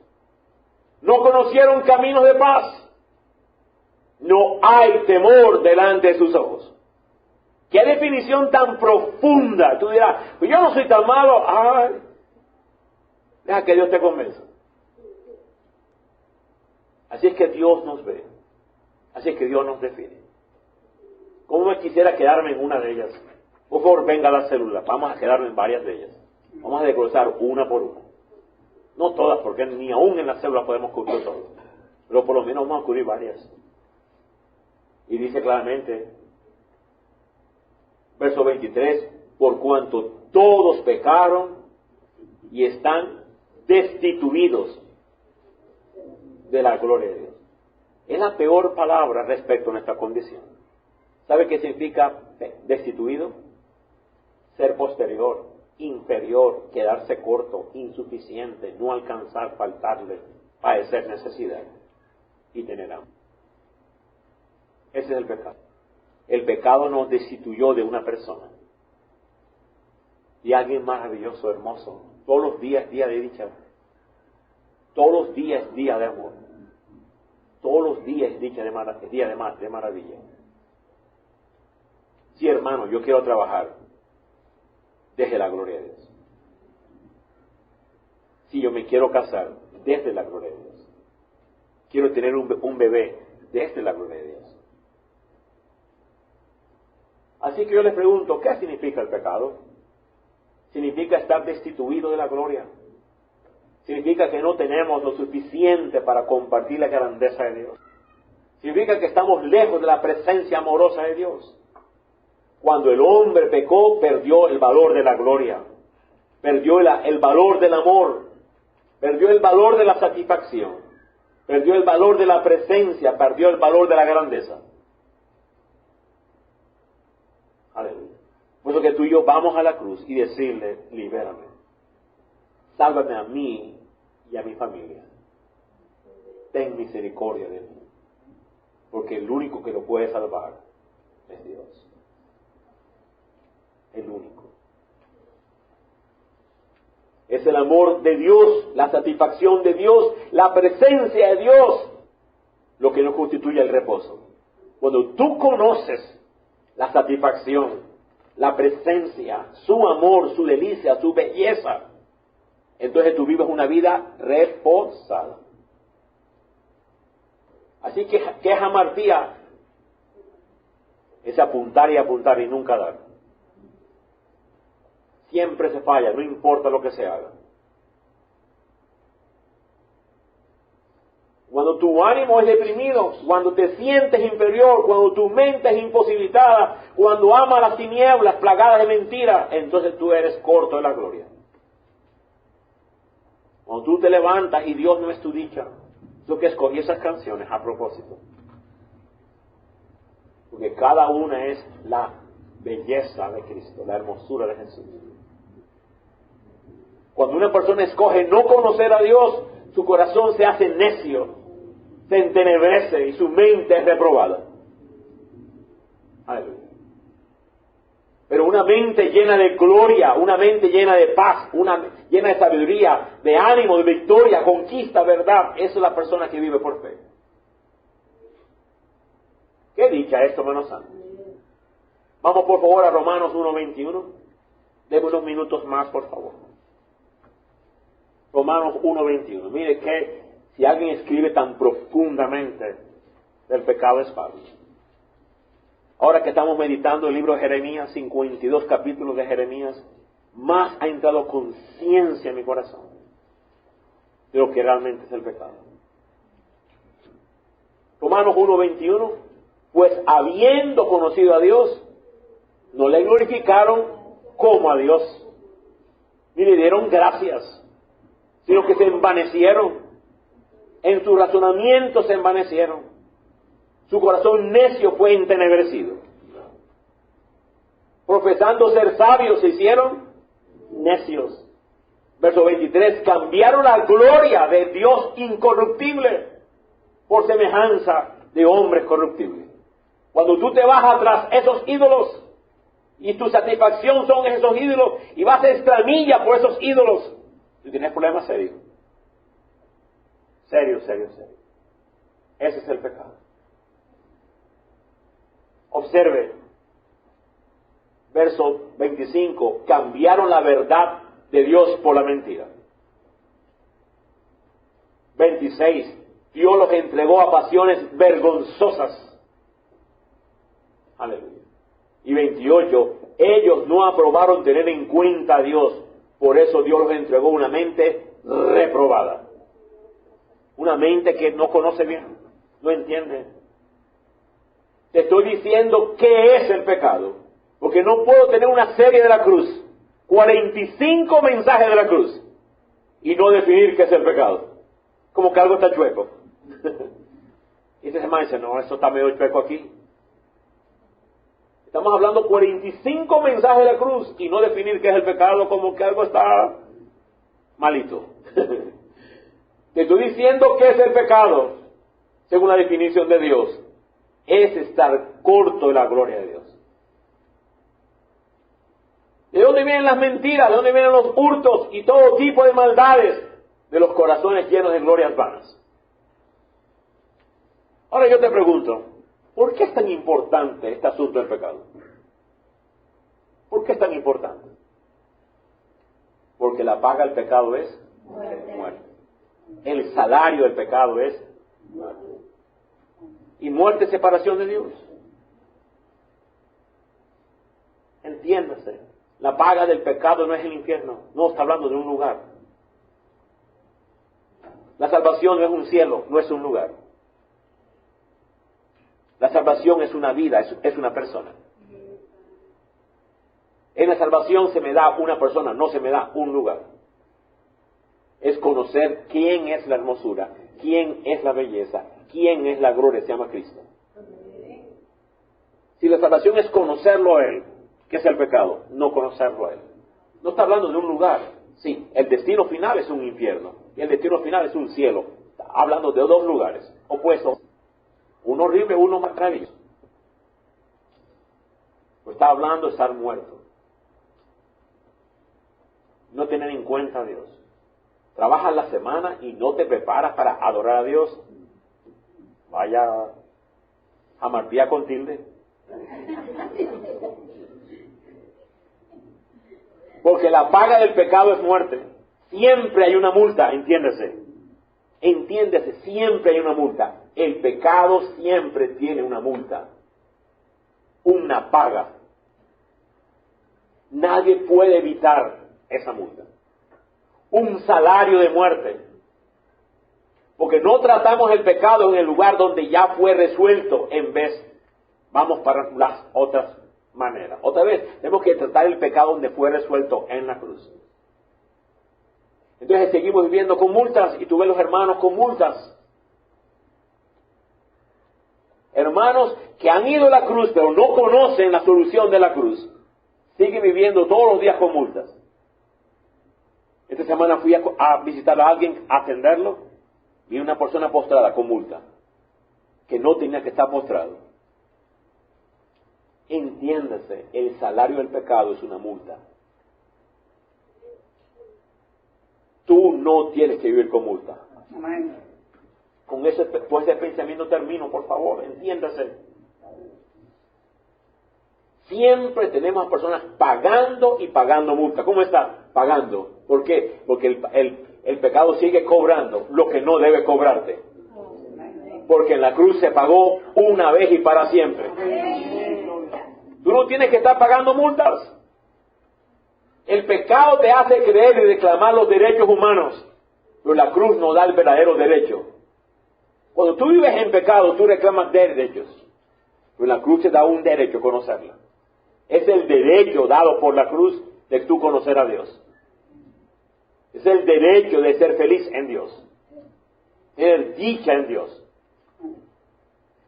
No conocieron caminos de paz. No hay temor delante de sus ojos. ¡Qué definición tan profunda! Tú dirás, pues yo no soy tan malo. Ay, deja que Dios te convenza. Así es que Dios nos ve. Así es que Dios nos define. ¿Cómo me quisiera quedarme en una de ellas? Por favor, venga a la célula. Vamos a quedarme en varias de ellas. Vamos a desglosar una por una. No todas, porque ni aún en la célula podemos cubrir todo. Pero por lo menos vamos a cubrir varias. Y dice claramente, verso 23, por cuanto todos pecaron y están destituidos de la gloria de Dios. Es la peor palabra respecto a nuestra condición. ¿Sabe qué significa destituido? Ser posterior, inferior, quedarse corto, insuficiente, no alcanzar, faltarle, padecer necesidad y tener hambre. Ese es el pecado. El pecado nos destituyó de una persona. Y alguien maravilloso, hermoso. Todos los días, día de dicha. Todos los días, día de amor. Todos los días, día de maravilla. Sí, hermano, yo quiero trabajar desde la gloria de Dios. Sí, yo me quiero casar desde la gloria de Dios. Quiero tener un bebé desde la gloria de Dios. Así que yo les pregunto, ¿qué significa el pecado? Significa estar destituido de la gloria. Significa que no tenemos lo suficiente para compartir la grandeza de Dios. Significa que estamos lejos de la presencia amorosa de Dios. Cuando el hombre pecó, perdió el valor de la gloria. Perdió el valor del amor. Perdió el valor de la satisfacción. Perdió el valor de la presencia. Perdió el valor de la grandeza. Aleluya. Por eso que tú y yo vamos a la cruz y decirle, libérame. Sálvame a mí y a mi familia. Ten misericordia de mí. Porque el único que lo puede salvar es Dios. El único. Es el amor de Dios, la satisfacción de Dios, la presencia de Dios, lo que nos constituye el reposo. Cuando tú conoces la satisfacción, la presencia, su amor, su delicia, su belleza, entonces tú vives una vida reposada. Así que, ¿qué es amartía? Es apuntar y nunca dar. Siempre se falla, no importa lo que se haga. Cuando tu ánimo es deprimido, cuando te sientes inferior, cuando tu mente es imposibilitada, cuando amas las tinieblas plagadas de mentiras, entonces tú eres corto de la gloria. Cuando tú te levantas y Dios no es tu dicha, yo que escogí esas canciones a propósito. Porque cada una es la belleza de Cristo, la hermosura de Jesús. Cuando una persona escoge no conocer a Dios, su corazón se hace necio, se entenebrece y su mente es reprobada. Aleluya. Pero una mente llena de gloria, una mente llena de paz, llena de sabiduría, de ánimo, de victoria, conquista, verdad, esa es la persona que vive por fe. ¿Qué dicha esto, hermanos santos? Vamos por favor a Romanos 1:21. Deme unos minutos más, por favor. Romanos 1:21. Mire que si alguien escribe tan profundamente del pecado es Pablo. Ahora que estamos meditando el libro de Jeremías, 52 capítulos de Jeremías, más ha entrado conciencia en mi corazón de lo que realmente es el pecado. Romanos 1:21, pues habiendo conocido a Dios, no le glorificaron como a Dios, ni le dieron gracias, sino que se envanecieron, en su razonamiento se envanecieron, su corazón necio fue entenebrecido. Profesando ser sabios se hicieron necios. Verso 23, cambiaron la gloria de Dios incorruptible por semejanza de hombres corruptibles. Cuando tú te vas tras esos ídolos y tu satisfacción son esos ídolos y vas a extramilla por esos ídolos, tú tienes problemas serios. Serio. Ese es el pecado. Observe, verso 25, cambiaron la verdad de Dios por la mentira. 26, Dios los entregó a pasiones vergonzosas. Aleluya. Y 28, ellos no aprobaron tener en cuenta a Dios, por eso Dios los entregó una mente reprobada. Una mente que no conoce bien, no entiende. Te estoy diciendo qué es el pecado, porque no puedo tener una serie de la cruz, 45 mensajes de la cruz, y no definir qué es el pecado. Como que algo está chueco. Y ese hermano dice, no, eso está medio chueco aquí. Estamos hablando 45 mensajes de la cruz y no definir qué es el pecado, como que algo está malito. Te estoy diciendo qué es el pecado, según la definición de Dios. Es estar corto de la gloria de Dios. ¿De dónde vienen las mentiras? ¿De dónde vienen los hurtos y todo tipo de maldades? De los corazones llenos de glorias vanas. Ahora yo te pregunto, ¿por qué es tan importante este asunto del pecado? ¿Por qué es tan importante? Porque la paga del pecado es muerte. El salario del pecado es muerte. Y muerte es separación de Dios. Entiéndase, la paga del pecado no es el infierno, no está hablando de un lugar. La salvación no es un cielo, no es un lugar. La salvación es una vida, es una persona. En la salvación se me da una persona, no se me da un lugar. Es conocer quién es la hermosura, quién es la belleza, quién es la gloria, se llama Cristo. Si la salvación es conocerlo a Él, ¿qué es el pecado? No conocerlo a Él. No está hablando de un lugar. Sí, el destino final es un infierno y el destino final es un cielo. Está hablando de dos lugares opuestos. Uno horrible, uno maravilloso. Pues está hablando de estar muerto. No tener en cuenta a Dios. Trabajas la semana y no te preparas para adorar a Dios. Vaya a martía con tilde. Porque la paga del pecado es muerte. Siempre hay una multa, entiéndese. Entiéndese, siempre hay una multa. El pecado siempre tiene una multa. Una paga. Nadie puede evitar esa multa. Un salario de muerte. Porque no tratamos el pecado en el lugar donde ya fue resuelto, en vez vamos para las otras maneras. Otra vez, tenemos que tratar el pecado donde fue resuelto, en la cruz. Entonces seguimos viviendo con multas y tú ves los hermanos con multas. Hermanos que han ido a la cruz pero no conocen la solución de la cruz, siguen viviendo todos los días con multas. Esta semana fui a visitar a alguien, a atenderlo, vi una persona postrada con multa, que no tenía que estar postrado. Entiéndase, el salario del pecado es una multa. Tú no tienes que vivir con multa. Con ese pensamiento termino, por favor, entiéndase. Siempre tenemos a personas pagando y pagando multa. ¿Cómo está? Pagando. ¿Por qué? Porque el pecado sigue cobrando lo que no debe cobrarte. Porque en la cruz se pagó una vez y para siempre. Tú no tienes que estar pagando multas. El pecado te hace creer y reclamar los derechos humanos, pero la cruz no da el verdadero derecho. Cuando tú vives en pecado, tú reclamas derechos, pero la cruz te da un derecho, conocerla. Es el derecho dado por la cruz de tú conocer a Dios. Es el derecho de ser feliz en Dios, tener dicha en Dios.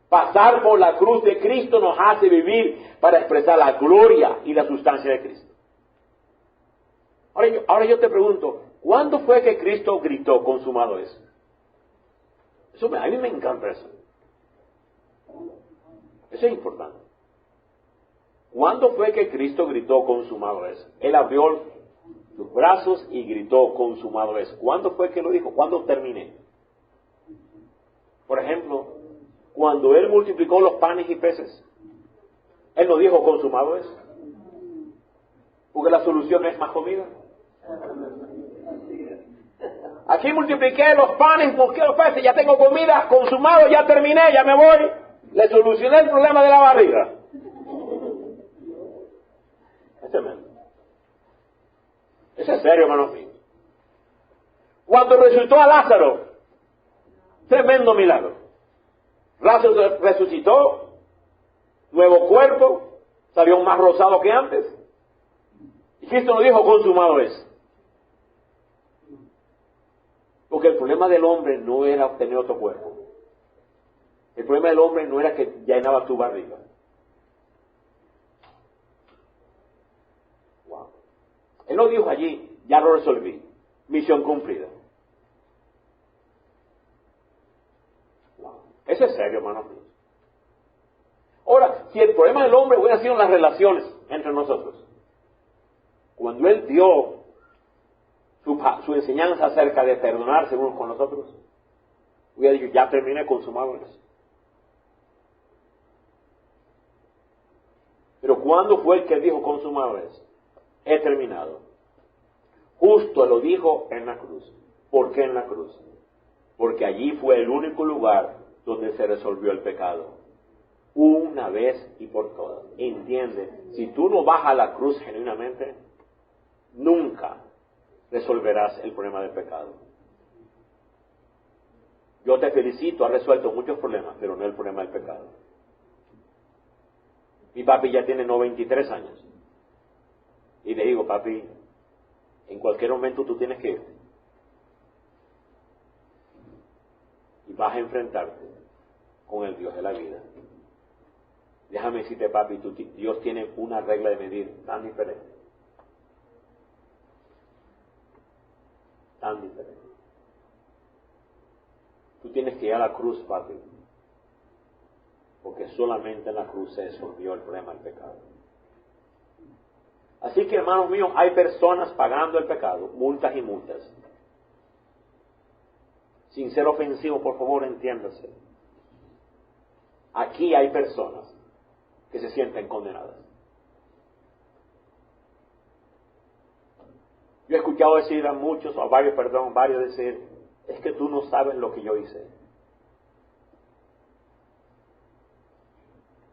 Pasar por la cruz de Cristo nos hace vivir para expresar la gloria y la sustancia de Cristo. Ahora yo te pregunto, ¿cuándo fue que Cristo gritó, consumado es? A mí me encanta eso. Eso es importante. ¿Cuándo fue que Cristo gritó, consumado es? Él abrió sus brazos y gritó, consumado es. ¿Cuándo fue que lo dijo? ¿Cuándo terminé? Por ejemplo, cuando Él multiplicó los panes y peces, Él no dijo, consumado es. Porque la solución es más comida. Aquí multipliqué los panes, busqué los peces, ya tengo comida, consumado, ya terminé, ya me voy. Le solucioné el problema de la barriga. Es tremendo. Eso es serio, hermanos míos. Cuando resucitó a Lázaro, tremendo milagro. Lázaro resucitó, nuevo cuerpo, salió más rosado que antes. Y Cristo nos dijo, consumado es. Porque el problema del hombre no era obtener otro cuerpo. El problema del hombre no era que llenaba tu barriga. Wow. Él no dijo allí, ya lo resolví. Misión cumplida. Wow. Eso es serio, hermano. Ahora, si el problema del hombre hubiera sido las relaciones entre nosotros, cuando Él dio su enseñanza acerca de perdonarse unos con los otros, hubiera dicho, ya terminé, consumado eso. Pero ¿cuándo fue el que dijo, consumado es? He terminado. Justo lo dijo en la cruz. ¿Por qué en la cruz? Porque allí fue el único lugar donde se resolvió el pecado. Una vez y por todas. Entiende, si tú no vas a la cruz genuinamente, nunca resolverás el problema del pecado. Yo te felicito, has resuelto muchos problemas, pero no el problema del pecado. Mi papi ya tiene 93 años. Y le digo, papi, en cualquier momento tú tienes que irte. Y vas a enfrentarte con el Dios de la vida. Déjame decirte, papi, Dios tiene una regla de medir tan diferente. Tan diferente. Tú tienes que ir a la cruz, papi. Porque solamente en la cruz se resolvió el problema del pecado. Así que, hermanos míos, hay personas pagando el pecado, multas y multas. Sin ser ofensivo, por favor, entiéndase. Aquí hay personas que se sienten condenadas. Yo he escuchado decir a muchos, o a varios decir, es que tú no sabes lo que yo hice.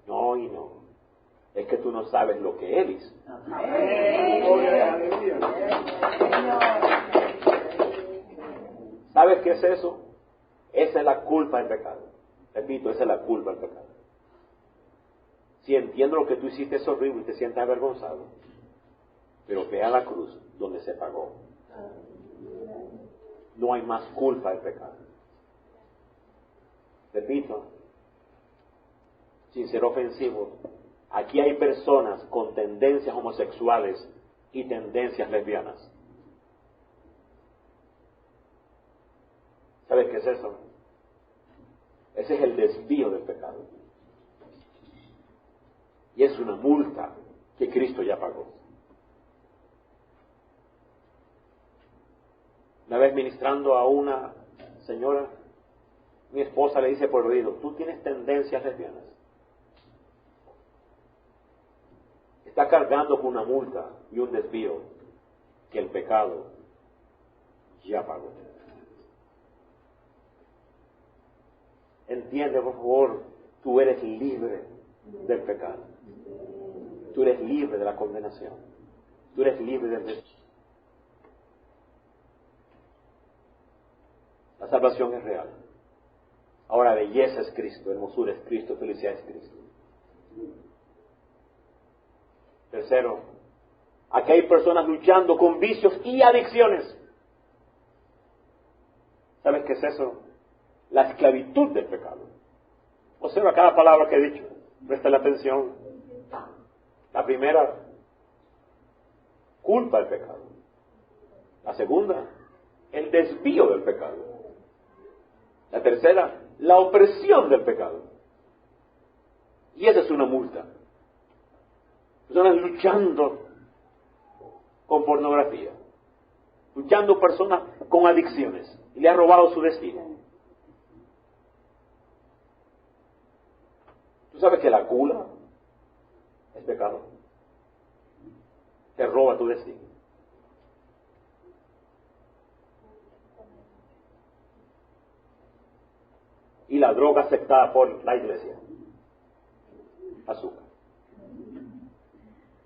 No y no. Es que tú no sabes lo que Él hizo. ¿Sabes qué es eso? Esa es la culpa del pecado. Repito, esa es la culpa del pecado. Si entiendo lo que tú hiciste es horrible y te sientes avergonzado, pero ve a la cruz donde se pagó. No hay más culpa del pecado. Repito, sin ser ofensivo, aquí hay personas con tendencias homosexuales y tendencias lesbianas. ¿Sabes qué es eso? Ese es el desvío del pecado. Y es una multa que Cristo ya pagó. Una vez ministrando a una señora, mi esposa le dice por oído, tú tienes tendencias lesbianas. está cargando con una multa y un desvío que el pecado ya pagó. Entiende, por favor, tú eres libre del pecado. Tú eres libre de la condenación. Tú eres libre del desvío. La salvación es real. Ahora, belleza es Cristo, hermosura es Cristo, felicidad es Cristo. Tercero, aquí hay personas luchando con vicios y adicciones. ¿Sabes qué es eso? La esclavitud del pecado. Observa cada palabra que he dicho. Presta la atención. La primera, culpa del pecado. La segunda, el desvío del pecado. La tercera, la opresión del pecado. Y esa es una multa. Personas luchando con pornografía, luchando personas con adicciones, y le ha robado su destino. ¿Tú sabes que la gula es pecado? Te roba tu destino. Y la droga aceptada por la iglesia, azúcar.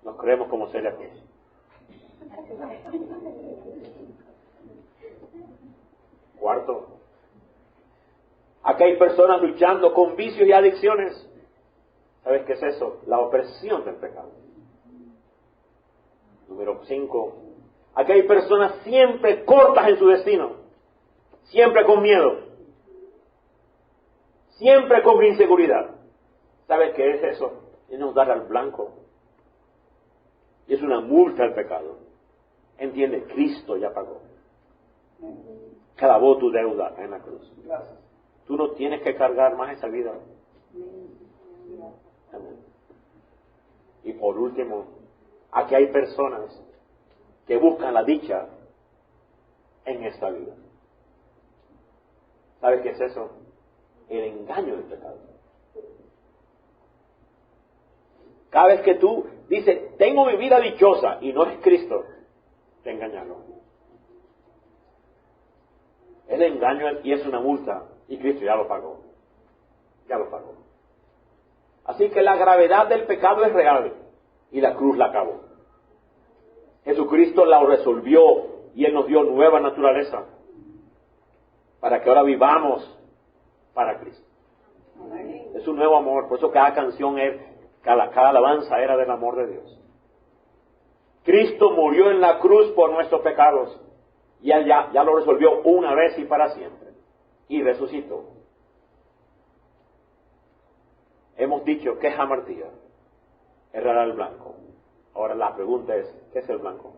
Nos creemos como Celia Cruz. Cuarto, aquí hay personas luchando con vicios y adicciones. ¿Sabes qué es eso? La opresión del pecado. Número 5, aquí hay personas siempre cortas en su destino, siempre con miedo, siempre con inseguridad. ¿Sabes qué es eso? Es no dar al blanco. Y es una multa al pecado. Entiende, Cristo ya pagó. Clavó tu deuda en la cruz. Tú no tienes que cargar más esa vida. Amén. Y por último, aquí hay personas que buscan la dicha en esta vida. ¿Sabes qué es eso? El engaño del pecado. Cada vez que tú dices, tengo mi vida dichosa, y no es Cristo, te engañaron. El engaño y es una multa, y Cristo ya lo pagó. Ya lo pagó. Así que la gravedad del pecado es real, y la cruz la acabó. Jesucristo la resolvió, y Él nos dio nueva naturaleza, para que ahora vivamos para Cristo. Es un nuevo amor, por eso cada canción cada alabanza era del amor de Dios. Cristo murió en la cruz por nuestros pecados, y Él ya lo resolvió una vez y para siempre, y resucitó. Hemos dicho que es hamartía, errar al blanco. Ahora la pregunta es, ¿qué es el blanco?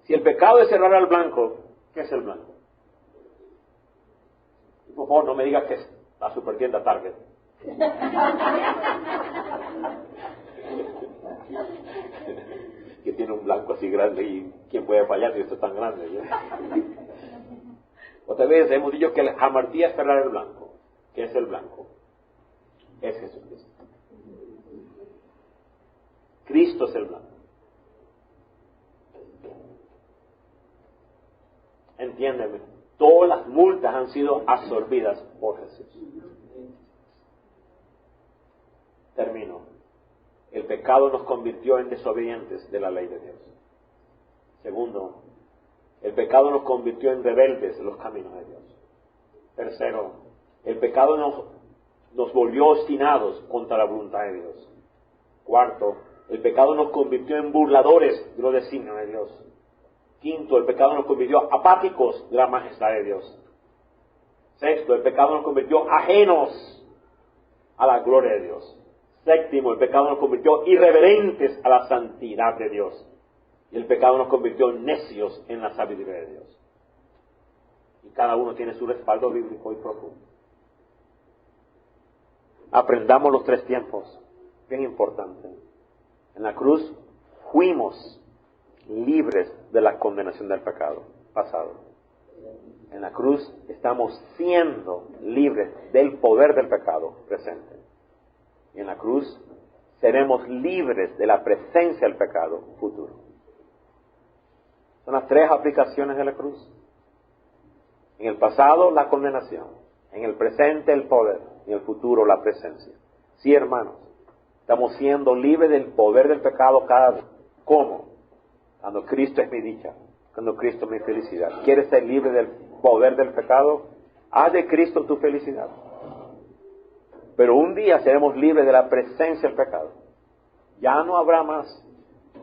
Si el pecado es errar al blanco, ¿qué es el blanco? Por favor, no me digas que es la supertienda Target. Que tiene un blanco así grande, y ¿quién puede fallar si esto es tan grande? Otra vez hemos dicho que la hamartía es errar el blanco. ¿Qué es el blanco? Es Jesucristo. Cristo es el blanco. Entiéndeme, todas las multas han sido absorbidas por Jesús. Termino. El pecado nos convirtió en desobedientes de la ley de Dios. Segundo, el pecado nos convirtió en rebeldes de los caminos de Dios. Tercero, el pecado nos volvió obstinados contra la voluntad de Dios. Cuarto, el pecado nos convirtió en burladores de los designios de Dios. Quinto, el pecado nos convirtió apáticos de la majestad de Dios. Sexto, el pecado nos convirtió ajenos a la gloria de Dios. Séptimo, el pecado nos convirtió irreverentes a la santidad de Dios. Y el pecado nos convirtió necios en la sabiduría de Dios. Y cada uno tiene su respaldo bíblico y profundo. Aprendamos los 3 tiempos. Bien importante. En la cruz fuimos libres de la condenación del pecado pasado. En la cruz estamos siendo libres del poder del pecado presente. Y en la cruz seremos libres de la presencia del pecado futuro. Son las tres aplicaciones de la cruz. En el pasado, la condenación. En el presente, el poder. Y en el futuro, la presencia. Sí, hermanos, estamos siendo libres del poder del pecado cada vez. ¿Cómo? Cuando Cristo es mi dicha. Cuando Cristo es mi felicidad. ¿Quieres ser libre del poder del pecado? Haz de Cristo tu felicidad. Pero un día seremos libres de la presencia del pecado. Ya no habrá más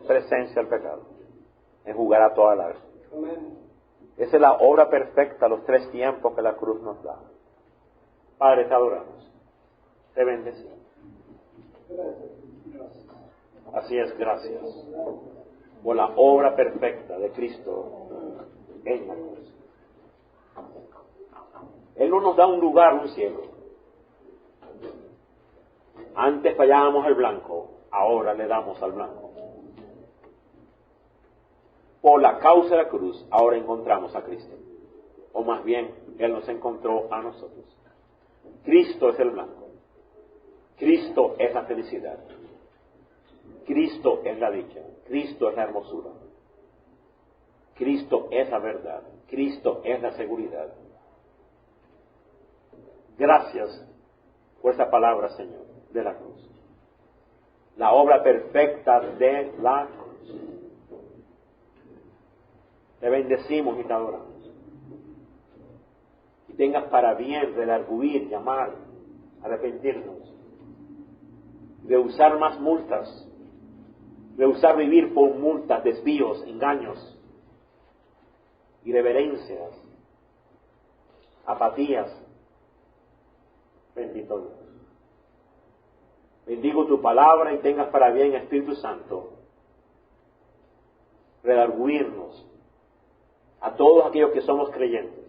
presencia del pecado. Enjugará toda la vida. Esa es la obra perfecta, los tres tiempos que la cruz nos da. Padre, te adoramos. Te bendecimos. Así es, gracias por la obra perfecta de Cristo en la cruz. Él no nos da un lugar, un cielo. Antes fallábamos al blanco, ahora le damos al blanco. Por la causa de la cruz, ahora encontramos a Cristo. O más bien, Él nos encontró a nosotros. Cristo es el blanco. Cristo es la felicidad. Cristo es la dicha. Cristo es la hermosura. Cristo es la verdad. Cristo es la seguridad. Gracias por esa palabra, Señor, de la cruz. La obra perfecta de la cruz. Te bendecimos y te adoramos. Y tengas para bien redarguir, llamar, arrepentirnos. Rehusar más multas. Rehusar vivir por multas, desvíos, engaños, irreverencias, apatías. Bendito Dios. Bendigo tu palabra y tengas para bien, Espíritu Santo, redarguirnos a todos aquellos que somos creyentes.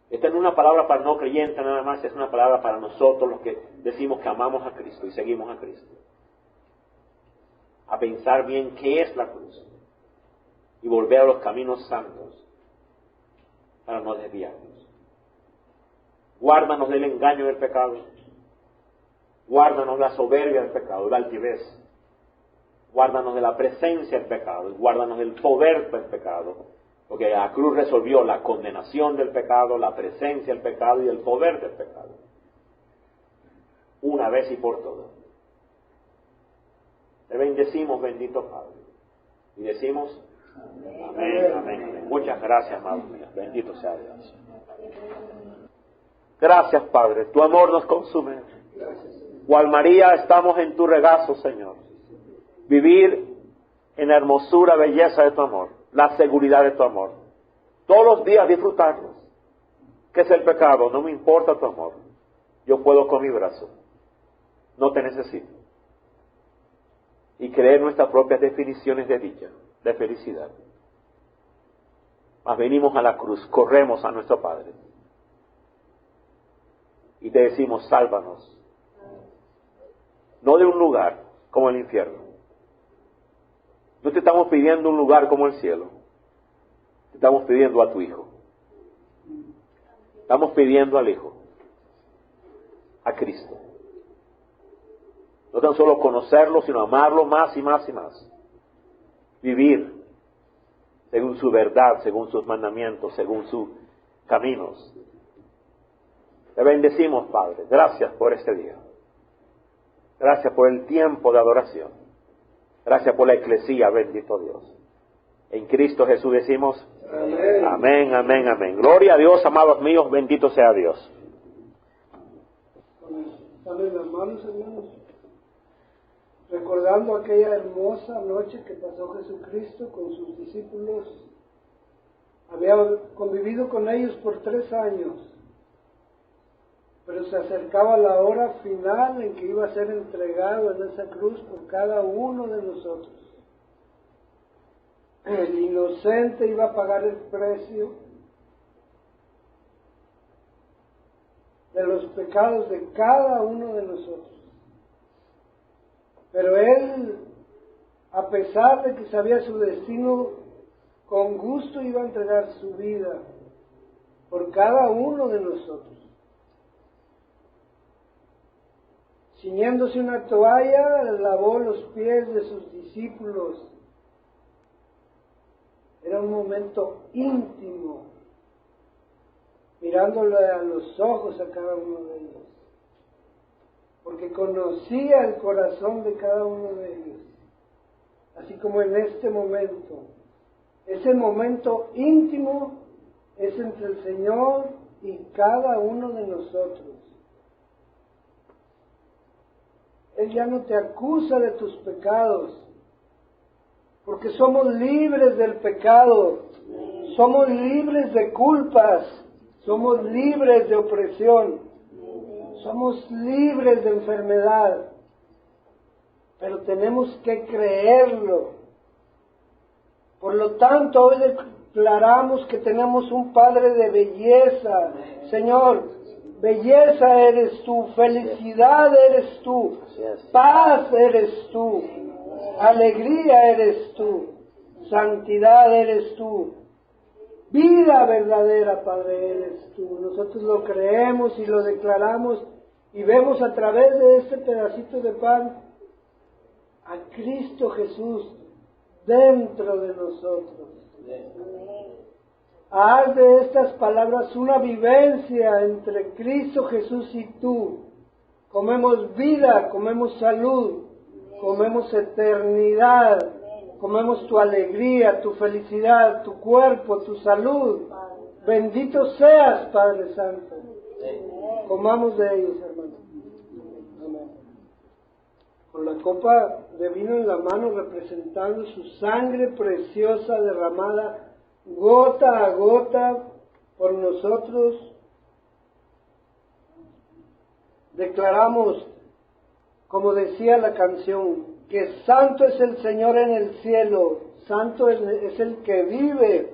Esta no es una palabra para no creyentes nada más, es una palabra para nosotros los que decimos que amamos a Cristo y seguimos a Cristo. A pensar bien qué es la cruz y volver a los caminos santos para no desviarnos. Guárdanos del engaño del pecado. Guárdanos de la soberbia del pecado, de la altivez. Guárdanos de la presencia del pecado y guárdanos del poder del pecado. Porque la cruz resolvió la condenación del pecado, la presencia del pecado y el poder del pecado. Una vez y por todas. Te bendecimos, bendito Padre. Y decimos, amén, amén, amén. Muchas gracias, amados míos. Bendito sea Dios. Gracias, Padre. Tu amor nos consume. Cual María estamos en tu regazo, Señor. Vivir en la hermosura, belleza de tu amor. La seguridad de tu amor. Todos los días disfrutarlos. ¿Qué es el pecado? No me importa tu amor. Yo puedo con mi brazo. No te necesito. Y creer nuestras propias definiciones de dicha, de felicidad. Mas venimos a la cruz, corremos a nuestro Padre. Y te decimos, sálvanos. No de un lugar como el infierno. No te estamos pidiendo un lugar como el cielo. Te estamos pidiendo a tu Hijo. Estamos pidiendo al Hijo. A Cristo. No tan solo conocerlo, sino amarlo más y más y más. Vivir según su verdad, según sus mandamientos, según sus caminos. Te bendecimos, Padre. Gracias por este día. Gracias por el tiempo de adoración. Gracias por la eclesía, bendito Dios. En Cristo Jesús decimos, amén, amén, amén, amén. Gloria a Dios, amados míos, bendito sea Dios. Dale las manos, hermanos. Recordando aquella hermosa noche que pasó Jesucristo con sus discípulos. Había convivido con ellos por 3 años. Pero se acercaba la hora final en que iba a ser entregado en esa cruz por cada uno de nosotros. El inocente iba a pagar el precio de los pecados de cada uno de nosotros. Pero él, a pesar de que sabía su destino, con gusto iba a entregar su vida por cada uno de nosotros. ciñéndose una toalla, lavó los pies de sus discípulos. Era un momento íntimo, mirándole a los ojos a cada uno de ellos, porque conocía el corazón de cada uno de ellos, así como en este momento. Ese momento íntimo es entre el Señor y cada uno de nosotros. Él ya no te acusa de tus pecados, porque somos libres del pecado, somos libres de culpas, somos libres de opresión, somos libres de enfermedad, pero tenemos que creerlo. Por lo tanto, hoy declaramos que tenemos un Padre de belleza. Señor, belleza eres tú, felicidad eres tú, paz eres tú, alegría eres tú, santidad eres tú, vida verdadera, Padre, eres tú. Nosotros lo creemos y lo declaramos y vemos a través de este pedacito de pan a Cristo Jesús dentro de nosotros. Haz de estas palabras una vivencia entre Cristo Jesús y tú. Comemos vida, comemos salud, comemos eternidad, comemos tu alegría, tu felicidad, tu cuerpo, tu salud. Bendito seas, Padre Santo. Comamos de ellos, hermanos. Amén. Con la copa de vino en la mano, representando su sangre preciosa derramada gota a gota por nosotros, declaramos, como decía la canción, que santo es el Señor en el cielo, santo es el que vive,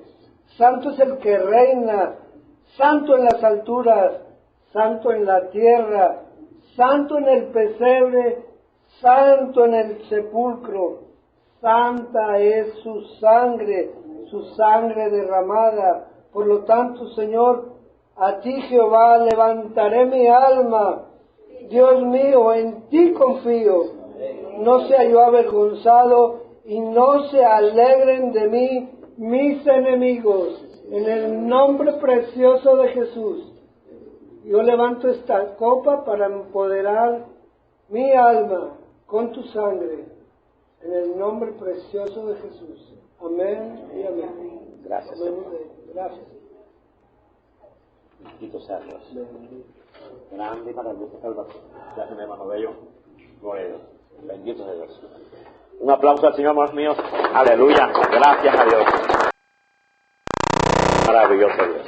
santo es el que reina, santo en las alturas, santo en la tierra, santo en el pesebre, santo en el sepulcro, santa es su sangre derramada. Por lo tanto, Señor, a ti, Jehová, levantaré mi alma. Dios mío, en ti confío. No sea yo avergonzado y no se alegren de mí mis enemigos. En el nombre precioso de Jesús, yo levanto esta copa para empoderar mi alma con tu sangre. En el nombre precioso de Jesús. Amén y amén. Gracias, amén. Señor. Gracias. Bendito sea Dios. Grande y maravillosa salvación. Gracias, mi hermano bello. Gloria a Dios. Bendito sea Dios. Un aplauso al Señor, hermanos míos. Aleluya. Gracias a Dios. Maravilloso Dios.